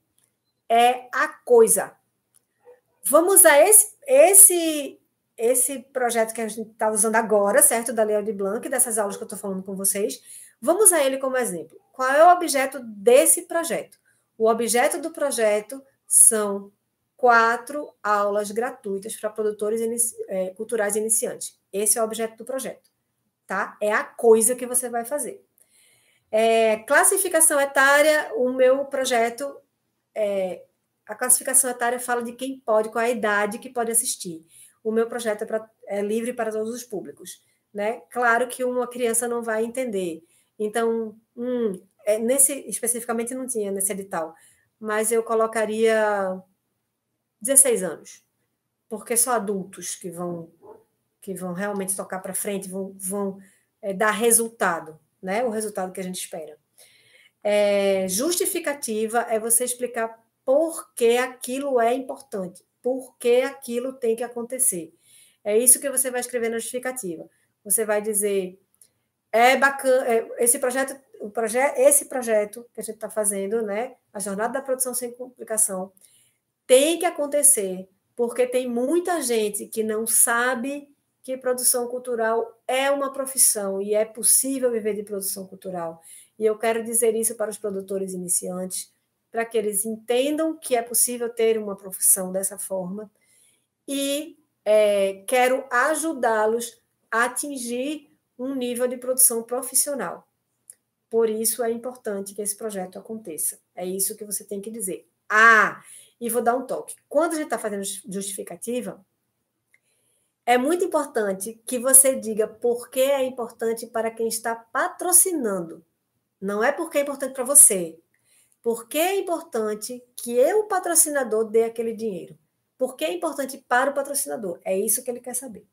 é a coisa. Vamos usar esse projeto que a gente está usando agora, certo? Da Lei Aldir Blanc, dessas aulas que eu estou falando com vocês. Vamos usar ele como exemplo. Qual é o objeto desse projeto? O objeto do projeto são 4 aulas gratuitas para produtores culturais iniciantes. Esse é o objeto do projeto, tá? É a coisa que você vai fazer. Classificação etária, o meu projeto, a classificação etária fala de quem pode, qual é a idade que pode assistir. O meu projeto é livre para todos os públicos, né? Claro que uma criança não vai entender. Então, especificamente não tinha nesse edital, mas eu colocaria 16 anos, porque só adultos que vão realmente tocar para frente, vão dar resultado, né? O resultado que a gente espera. Justificativa é você explicar por que aquilo é importante, por que aquilo tem que acontecer. É isso que você vai escrever na justificativa. Você vai dizer, bacana, esse projeto que a gente está fazendo, né? A jornada da produção sem complicação, tem que acontecer, porque tem muita gente que não sabe que produção cultural é uma profissão e é possível viver de produção cultural. E eu quero dizer isso para os produtores iniciantes, para que eles entendam que é possível ter uma profissão dessa forma. E quero ajudá-los a atingir um nível de produção profissional. Por isso é importante que esse projeto aconteça. É isso que você tem que dizer. E vou dar um toque. Quando a gente está fazendo justificativa, é muito importante que você diga por que é importante para quem está patrocinando. Não é porque é importante para você. Por que é importante que o patrocinador dê aquele dinheiro? Por que é importante para o patrocinador? É isso que ele quer saber.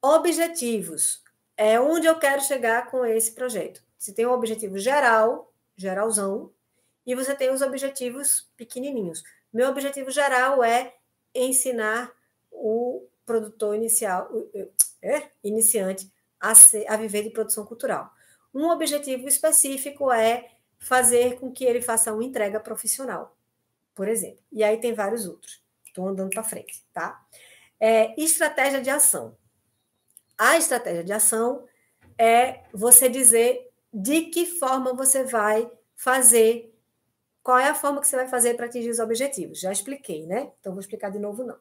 Objetivos. É onde eu quero chegar com esse projeto. Você tem um objetivo geral, geralzão, e você tem os objetivos pequenininhos. Meu objetivo geral é ensinar o produtor iniciante a viver de produção cultural. Um objetivo específico é fazer com que ele faça uma entrega profissional, por exemplo. E aí tem vários outros. Estou andando para frente, tá? Estratégia de ação. A estratégia de ação é você dizer de que forma você vai fazer, qual é a forma que você vai fazer para atingir os objetivos. Já expliquei, né? Então, vou explicar de novo, não.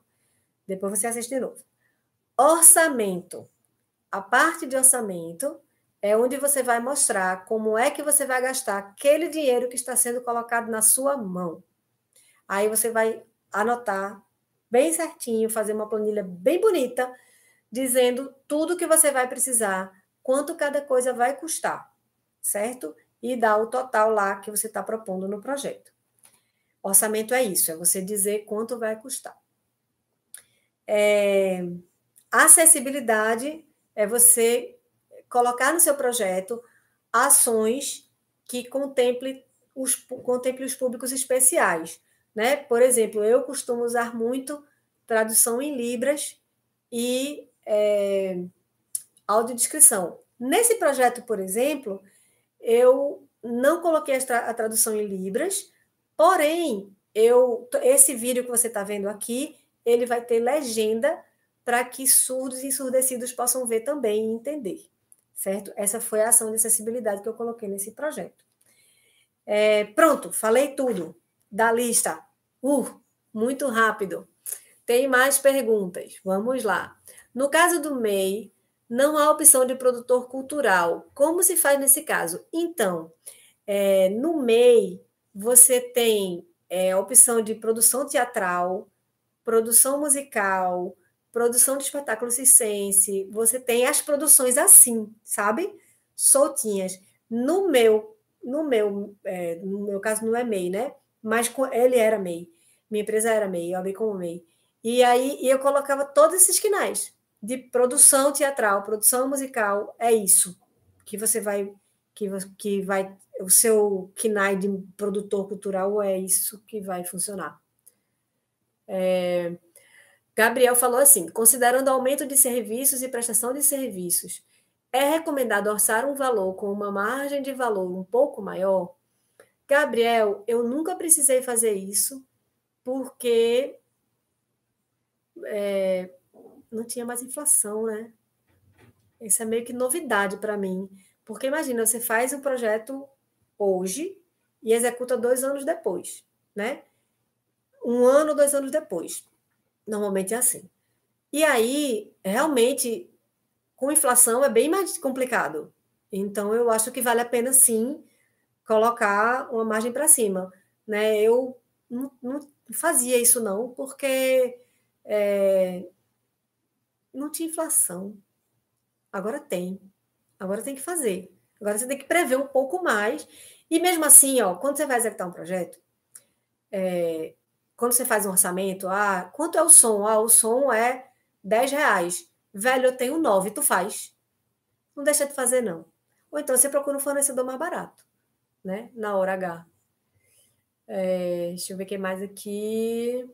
Depois você assiste de novo. Orçamento. A parte de orçamento é onde você vai mostrar como é que você vai gastar aquele dinheiro que está sendo colocado na sua mão. Aí você vai anotar bem certinho, fazer uma planilha bem bonita, dizendo tudo que você vai precisar, quanto cada coisa vai custar, certo? E dar o total lá que você está propondo no projeto. Orçamento é isso, é você dizer quanto vai custar. Acessibilidade é você colocar no seu projeto ações que contemplem os públicos especiais, né? Por exemplo, eu costumo usar muito tradução em libras e audiodescrição. Nesse projeto, por exemplo, eu não coloquei a tradução em libras, porém, esse vídeo que você está vendo aqui, ele vai ter legenda para que surdos e ensurdecidos possam ver também e entender, certo? Essa foi a ação de acessibilidade que eu coloquei nesse projeto. Pronto, falei tudo da lista. Muito rápido. Tem mais perguntas. Vamos lá. No caso do MEI, não há opção de produtor cultural. Como se faz nesse caso? Então, no MEI, você tem a opção de produção teatral, produção musical, produção de espetáculo circense. Você tem as produções assim, sabe? Soltinhas. No meu caso não é MEI, né? Mas ele era MEI. Minha empresa era MEI, eu abri como MEI. E aí eu colocava todos esses quinais de produção teatral, produção musical, é isso que você vai que vai o seu KNAI de produtor cultural é isso que vai funcionar. Gabriel falou assim: considerando aumento de serviços e prestação de serviços, é recomendado orçar um valor com uma margem de valor um pouco maior? Gabriel, eu nunca precisei fazer isso porque não tinha mais inflação, né? Isso é meio que novidade para mim. Porque imagina, você faz um projeto hoje e executa 2 anos depois, né? 1 ano, 2 anos depois. Normalmente é assim. E aí, realmente, com inflação é bem mais complicado. Então, eu acho que vale a pena, sim, colocar uma margem para cima. Né? Eu não fazia isso, não, porque não tinha inflação. Agora tem. Agora tem que fazer. Agora você tem que prever um pouco mais. E mesmo assim, ó, quando você vai executar um projeto, quando você faz um orçamento, quanto é o som? O som é R$ 10. Velho, eu tenho 9, tu faz. Não deixa de fazer, não. Ou então você procura um fornecedor mais barato, né? Na hora H. Deixa eu ver o que mais aqui.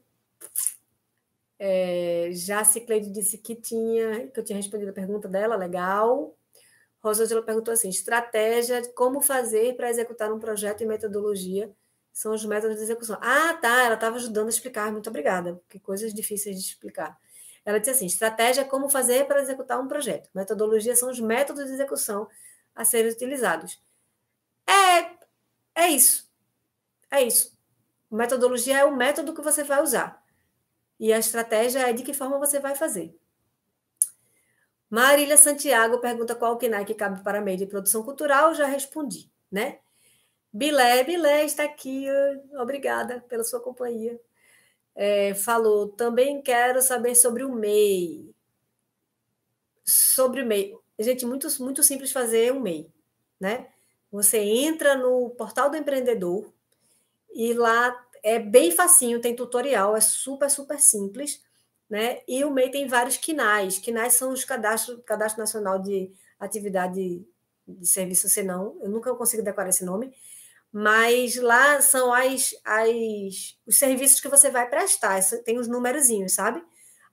Já a Cicleide disse que eu tinha respondido a pergunta dela, legal. Rosângela perguntou assim: estratégia, como fazer para executar um projeto e metodologia são os métodos de execução. Tá, ela estava ajudando a explicar, muito obrigada, porque coisas difíceis de explicar. Ela disse assim: estratégia, como fazer para executar um projeto. Metodologia são os métodos de execução a serem utilizados. É isso. É isso. Metodologia é o método que você vai usar. E a estratégia é de que forma você vai fazer. Marília Santiago pergunta qual o KNAI que cabe para meio de produção cultural. Já respondi, né? Bilé está aqui. Obrigada pela sua companhia. Falou, também quero saber sobre o MEI. Sobre o MEI. Gente, muito, muito simples fazer um MEI, né? Você entra no portal do empreendedor e lá é bem facinho, tem tutorial, é super, super simples, né? E o MEI tem vários KNAIs. KNAIs são os Cadastro Nacional de Atividade de Serviço Senão, eu nunca consigo decorar esse nome, mas lá são os serviços que você vai prestar, tem os numerozinhos, sabe?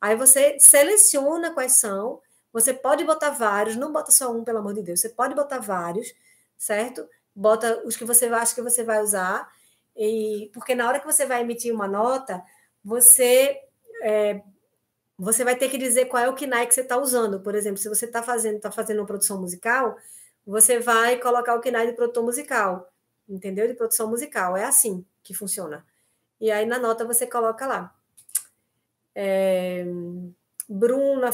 Aí você seleciona quais são, você pode botar vários, não bota só um, pelo amor de Deus, você pode botar vários, certo? Bota os que você acha que você vai usar, porque na hora que você vai emitir uma nota, você vai ter que dizer qual é o KNAI que você está usando. Por exemplo, se você está fazendo uma produção musical, você vai colocar o KNAI de produtor musical, entendeu? De produção musical. É assim que funciona. E aí na nota você coloca lá. Bruna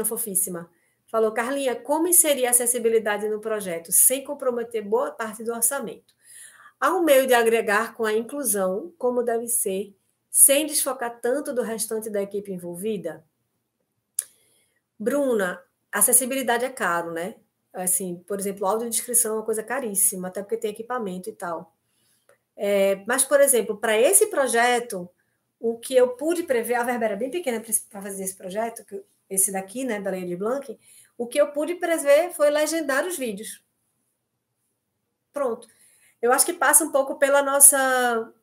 Fofíssima, falou, Carlinha, como inserir a acessibilidade no projeto sem comprometer boa parte do orçamento? Há um meio de agregar com a inclusão, como deve ser, sem desfocar tanto do restante da equipe envolvida? Bruna, acessibilidade é caro, né? Assim, por exemplo, audiodescrição é uma coisa caríssima, até porque tem equipamento e tal. Mas, por exemplo, para esse projeto, o que eu pude prever, a verba era bem pequena para fazer esse projeto, esse daqui, né, da Lei de Blanc, o que eu pude prever foi legendar os vídeos. Pronto. Eu acho que passa um pouco pela nossa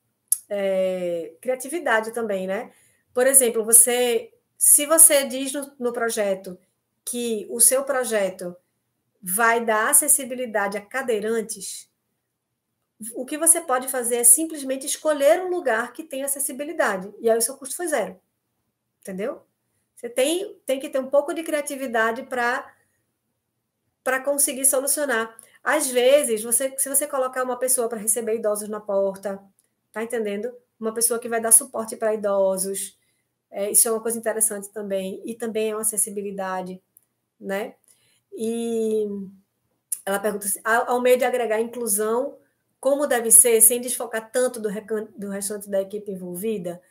criatividade também, né? Por exemplo, se você diz no projeto que o seu projeto vai dar acessibilidade a cadeirantes, o que você pode fazer é simplesmente escolher um lugar que tem acessibilidade, e aí o seu custo foi zero. Entendeu? Você tem que ter um pouco de criatividade para conseguir solucionar. Às vezes, se você colocar uma pessoa para receber idosos na porta, tá entendendo? Uma pessoa que vai dar suporte para idosos, isso é uma coisa interessante também, e também é uma acessibilidade, né? E ela pergunta assim, ao meio de agregar inclusão, como deve ser, sem desfocar tanto do restante da equipe envolvida?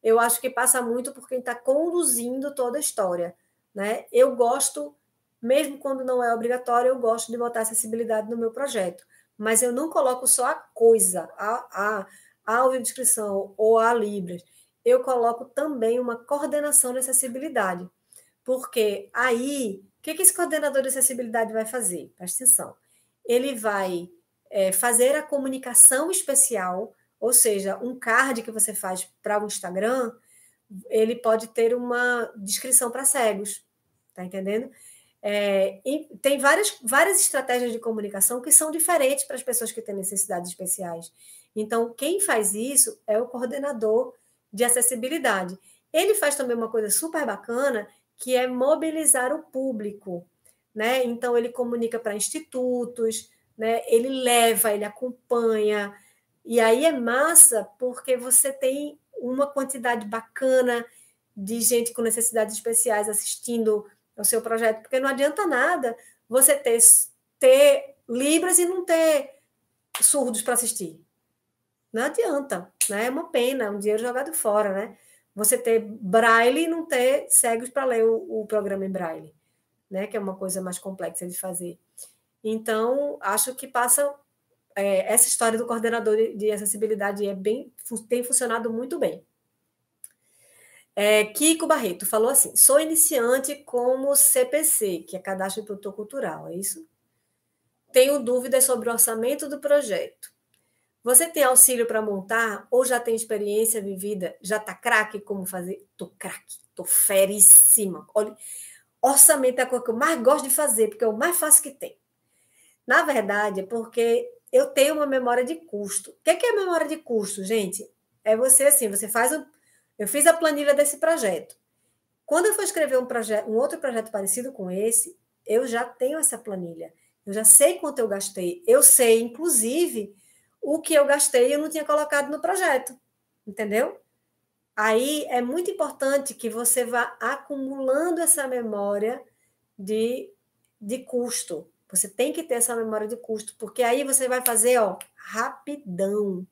Eu acho que passa muito por quem está conduzindo toda a história, né? Eu gosto, mesmo quando não é obrigatório, eu gosto de botar acessibilidade no meu projeto, mas eu não coloco só a coisa, a audiodescrição ou a Libras, eu coloco também uma coordenação de acessibilidade, porque aí, o que esse coordenador de acessibilidade vai fazer? Presta atenção. Ele vai fazer a comunicação especial, ou seja, um card que você faz para o Instagram, ele pode ter uma descrição para cegos, tá entendendo? E tem várias estratégias de comunicação que são diferentes para as pessoas que têm necessidades especiais. Então, quem faz isso é o coordenador de acessibilidade. Ele faz também uma coisa super bacana, que é mobilizar o público, né? Então, ele comunica para institutos, né? Ele leva, ele acompanha, e aí é massa porque você tem uma quantidade bacana de gente com necessidades especiais assistindo ao seu projeto, porque não adianta nada você ter Libras e não ter surdos para assistir. Não adianta, né? É uma pena, é um dinheiro jogado fora, né? Você ter Braille e não ter cegos para ler o programa em Braille, né? Que é uma coisa mais complexa de fazer. Então, acho que passa essa história do coordenador de acessibilidade tem funcionado muito bem. Kiko Barreto falou assim: sou iniciante como CPC, que é Cadastro de Produtor Cultural, é isso? Tenho dúvidas sobre o orçamento do projeto. Você tem auxílio para montar ou já tem experiência vivida? Já está craque como fazer? Estou craque, estou feríssima. Olha, orçamento é a coisa que eu mais gosto de fazer, porque é o mais fácil que tem. Na verdade, é porque eu tenho uma memória de custo. O que é a memória de custo, gente? É você assim, você faz eu fiz a planilha desse projeto. Quando eu for escrever um outro projeto parecido com esse, eu já tenho essa planilha. Eu já sei quanto eu gastei. Eu sei, inclusive, o que eu gastei e eu não tinha colocado no projeto. Entendeu? Aí é muito importante que você vá acumulando essa memória de custo. Você tem que ter essa memória de custo, porque aí você vai fazer rapidão.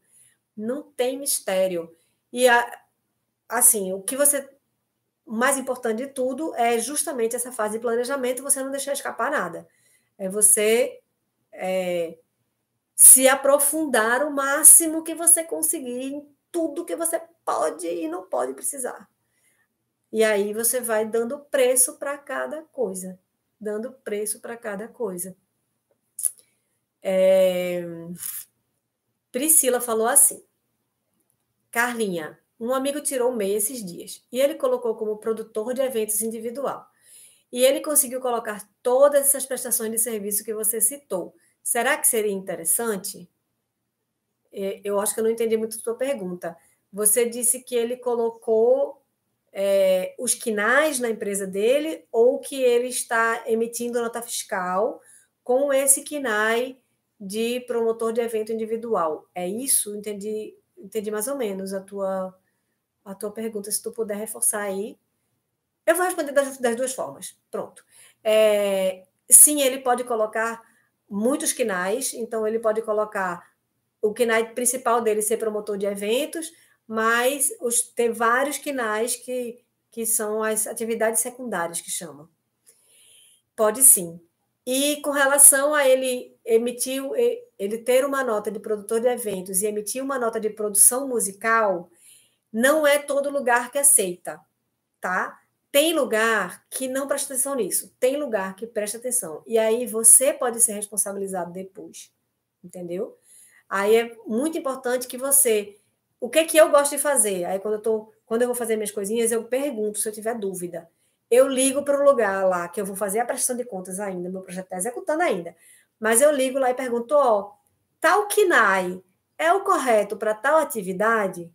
Não tem mistério. E assim, o mais importante de tudo é justamente essa fase de planejamento, você não deixar escapar nada. É você se aprofundar o máximo que você conseguir em tudo que você pode e não pode precisar. E aí você vai dando preço para cada coisa. Dando preço para cada coisa. Priscila falou assim: Carlinha, um amigo tirou o MEI esses dias e ele colocou como produtor de eventos individual. E ele conseguiu colocar todas essas prestações de serviço que você citou. Será que seria interessante? Eu acho que eu não entendi muito a sua pergunta. Você disse que ele colocou os quinais na empresa dele ou que ele está emitindo nota fiscal com esse quinai de promotor de evento individual. É isso? Entendi mais ou menos a tua pergunta. Se tu puder reforçar aí. Eu vou responder das duas formas. Pronto. Sim, ele pode colocar muitos quinais, então ele pode colocar o quinai principal dele ser promotor de eventos, mas ter vários quinais que são as atividades secundárias que chamam. Pode sim. E com relação a ele emitir ele ter uma nota de produtor de eventos e emitir uma nota de produção musical, não é todo lugar que aceita, tá? Tem lugar que não presta atenção nisso, tem lugar que presta atenção. E aí você pode ser responsabilizado depois, entendeu? Aí é muito importante que você... O que é que eu gosto de fazer? Aí quando eu vou fazer minhas coisinhas, eu pergunto se eu tiver dúvida. Eu ligo para o lugar lá, que eu vou fazer a prestação de contas ainda, meu projeto está executando ainda. Mas eu ligo lá e pergunto, ó, tal KNAI é o correto para tal atividade?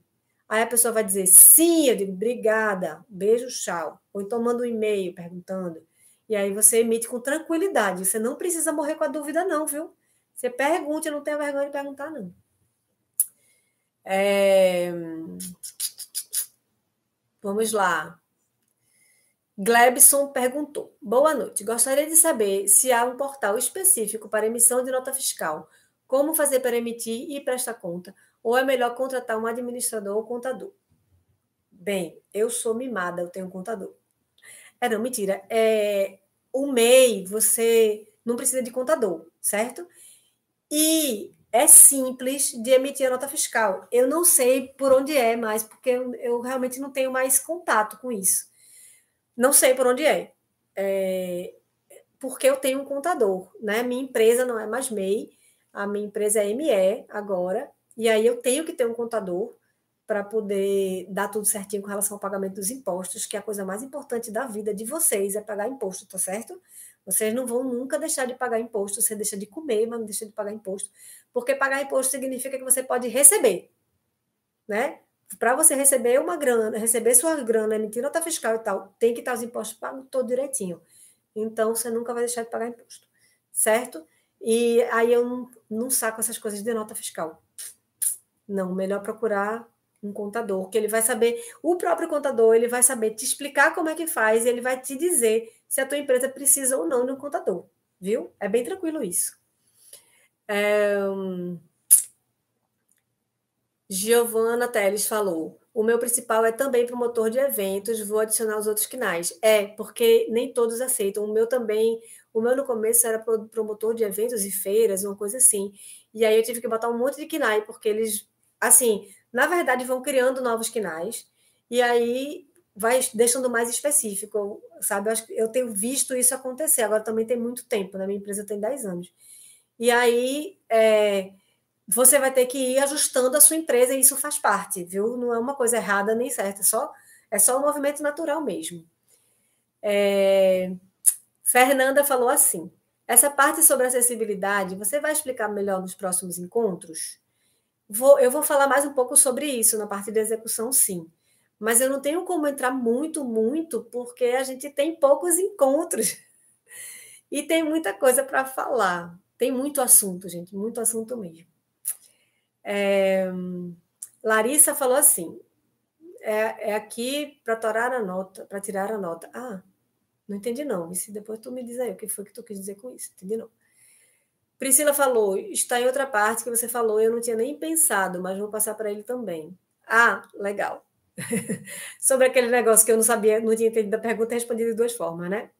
Aí a pessoa vai dizer, sim, eu digo, obrigada, beijo, tchau. Ou então manda um e-mail perguntando. E aí você emite com tranquilidade. Você não precisa morrer com a dúvida, não, viu? Você pergunte, não tenha vergonha de perguntar, não. Vamos lá. Glebson perguntou. Boa noite. Gostaria de saber se há um portal específico para emissão de nota fiscal. Como fazer para emitir e prestar conta? Ou é melhor contratar um administrador ou contador? Bem, eu sou mimada, eu tenho um contador. Não, mentira. O MEI, você não precisa de contador, certo? E é simples de emitir a nota fiscal. Eu não sei por onde é mais, porque eu realmente não tenho mais contato com isso. Não sei por onde é. Porque eu tenho um contador, né? Minha empresa não é mais MEI, a minha empresa é ME agora, e aí eu tenho que ter um contador para poder dar tudo certinho com relação ao pagamento dos impostos, que é a coisa mais importante da vida de vocês, é pagar imposto, tá certo? Vocês não vão nunca deixar de pagar imposto, você deixa de comer, mas não deixa de pagar imposto, porque pagar imposto significa que você pode receber, né? Para você receber uma grana, receber sua grana, emitir nota fiscal e tal, tem que estar os impostos pagos todo direitinho. Então, você nunca vai deixar de pagar imposto, certo? E aí eu não saco essas coisas de nota fiscal. Não, melhor procurar um contador, que ele vai saber, o próprio contador, ele vai saber te explicar como é que faz e ele vai te dizer se a tua empresa precisa ou não de um contador, viu? É bem tranquilo isso. Giovana Teles falou, o meu principal é também promotor de eventos, vou adicionar os outros KNAIs. Porque nem todos aceitam. O meu também, o meu no começo era promotor de eventos e feiras, uma coisa assim. E aí eu tive que botar um monte de KNAI, porque eles, assim, na verdade vão criando novos KNAIs, e aí vai deixando mais específico, sabe? Eu tenho visto isso acontecer, agora também tem muito tempo, né? Minha empresa tem 10 anos. E aí... você vai ter que ir ajustando a sua empresa e isso faz parte, viu? Não é uma coisa errada nem certa, é só um movimento natural mesmo. Fernanda falou assim, essa parte sobre acessibilidade, você vai explicar melhor nos próximos encontros? Eu vou falar mais um pouco sobre isso na parte da execução, sim. Mas eu não tenho como entrar muito, porque a gente tem poucos encontros e tem muita coisa para falar. Tem muito assunto, gente, muito assunto mesmo. Larissa falou assim, aqui para tirar a nota. Ah, não entendi não. E se depois tu me diz aí o que foi que tu quis dizer com isso? Entendi não. Priscila falou, está em outra parte que você falou, eu não tinha nem pensado, mas vou passar para ele também. Ah, legal. Sobre aquele negócio que eu não sabia, não tinha entendido a pergunta, respondi de duas formas, né?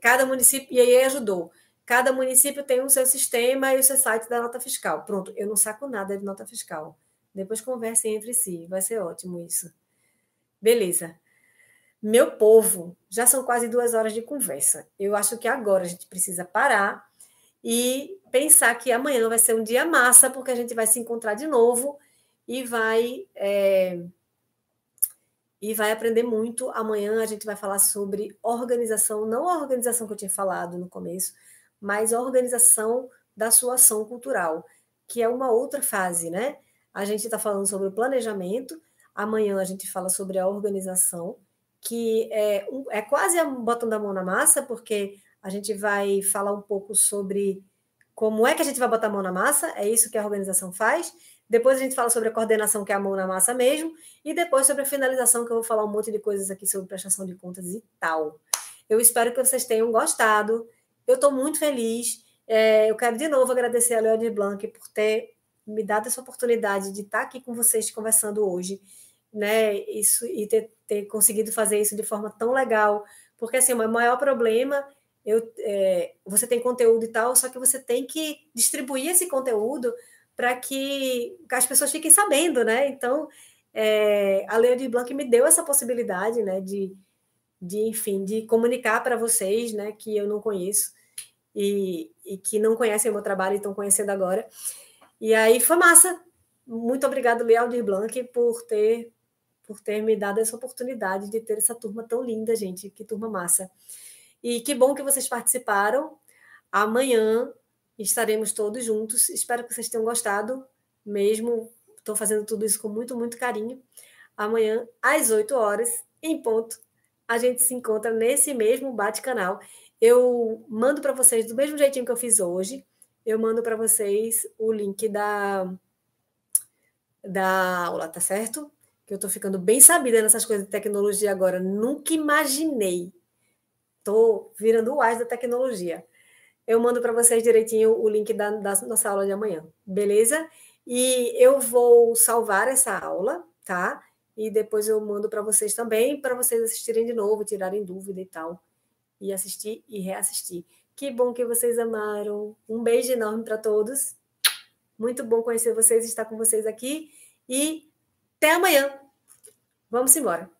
Cada município, e aí ajudou. Cada município tem o seu sistema e o seu site da nota fiscal. Pronto, eu não saco nada de nota fiscal. Depois conversem entre si, vai ser ótimo isso. Beleza. Meu povo, já são quase 2 horas de conversa. Eu acho que agora a gente precisa parar e pensar que amanhã vai ser um dia massa, porque a gente vai se encontrar de novo e vai aprender muito. Amanhã a gente vai falar sobre organização, não a organização que eu tinha falado no começo, mas a organização da sua ação cultural, que é uma outra fase, né? A gente está falando sobre o planejamento, amanhã a gente fala sobre a organização, que é quase botando a mão na massa, porque a gente vai falar um pouco sobre como é que a gente vai botar a mão na massa, é isso que a organização faz. Depois a gente fala sobre a coordenação, que é a mão na massa mesmo, e depois sobre a finalização, que eu vou falar um monte de coisas aqui sobre prestação de contas e tal. Eu espero que vocês tenham gostado. Eu estou muito feliz. Eu quero de novo agradecer a Leonie Blanc por ter me dado essa oportunidade de estar aqui com vocês conversando hoje, né? Isso, e ter conseguido fazer isso de forma tão legal, porque assim, o maior problema você tem conteúdo e tal, só que você tem que distribuir esse conteúdo para que as pessoas fiquem sabendo, né? Então, a Lei Aldir Blanc me deu essa possibilidade, né, enfim, de comunicar para vocês, né, que eu não conheço e que não conhecem o meu trabalho e estão conhecendo agora. E aí foi massa. Muito obrigado, Lei Aldir Blanc, por ter me dado essa oportunidade de ter essa turma tão linda, gente. Que turma massa. E que bom que vocês participaram. Amanhã estaremos todos juntos. Espero que vocês tenham gostado mesmo. Estou fazendo tudo isso com muito, muito carinho. Amanhã, às 8 horas, em ponto, a gente se encontra nesse mesmo bate-canal. Eu mando para vocês, do mesmo jeitinho que eu fiz hoje, eu mando para vocês o link da aula, tá certo? Que eu estou ficando bem sabida nessas coisas de tecnologia agora. Nunca imaginei. Estou virando o ás da tecnologia. Eu mando para vocês direitinho o link da nossa aula de amanhã, beleza? E eu vou salvar essa aula, tá? E depois eu mando para vocês também, para vocês assistirem de novo, tirarem dúvida e tal. E assistir e reassistir. Que bom que vocês amaram. Um beijo enorme para todos. Muito bom conhecer vocês, estar com vocês aqui. E até amanhã. Vamos embora.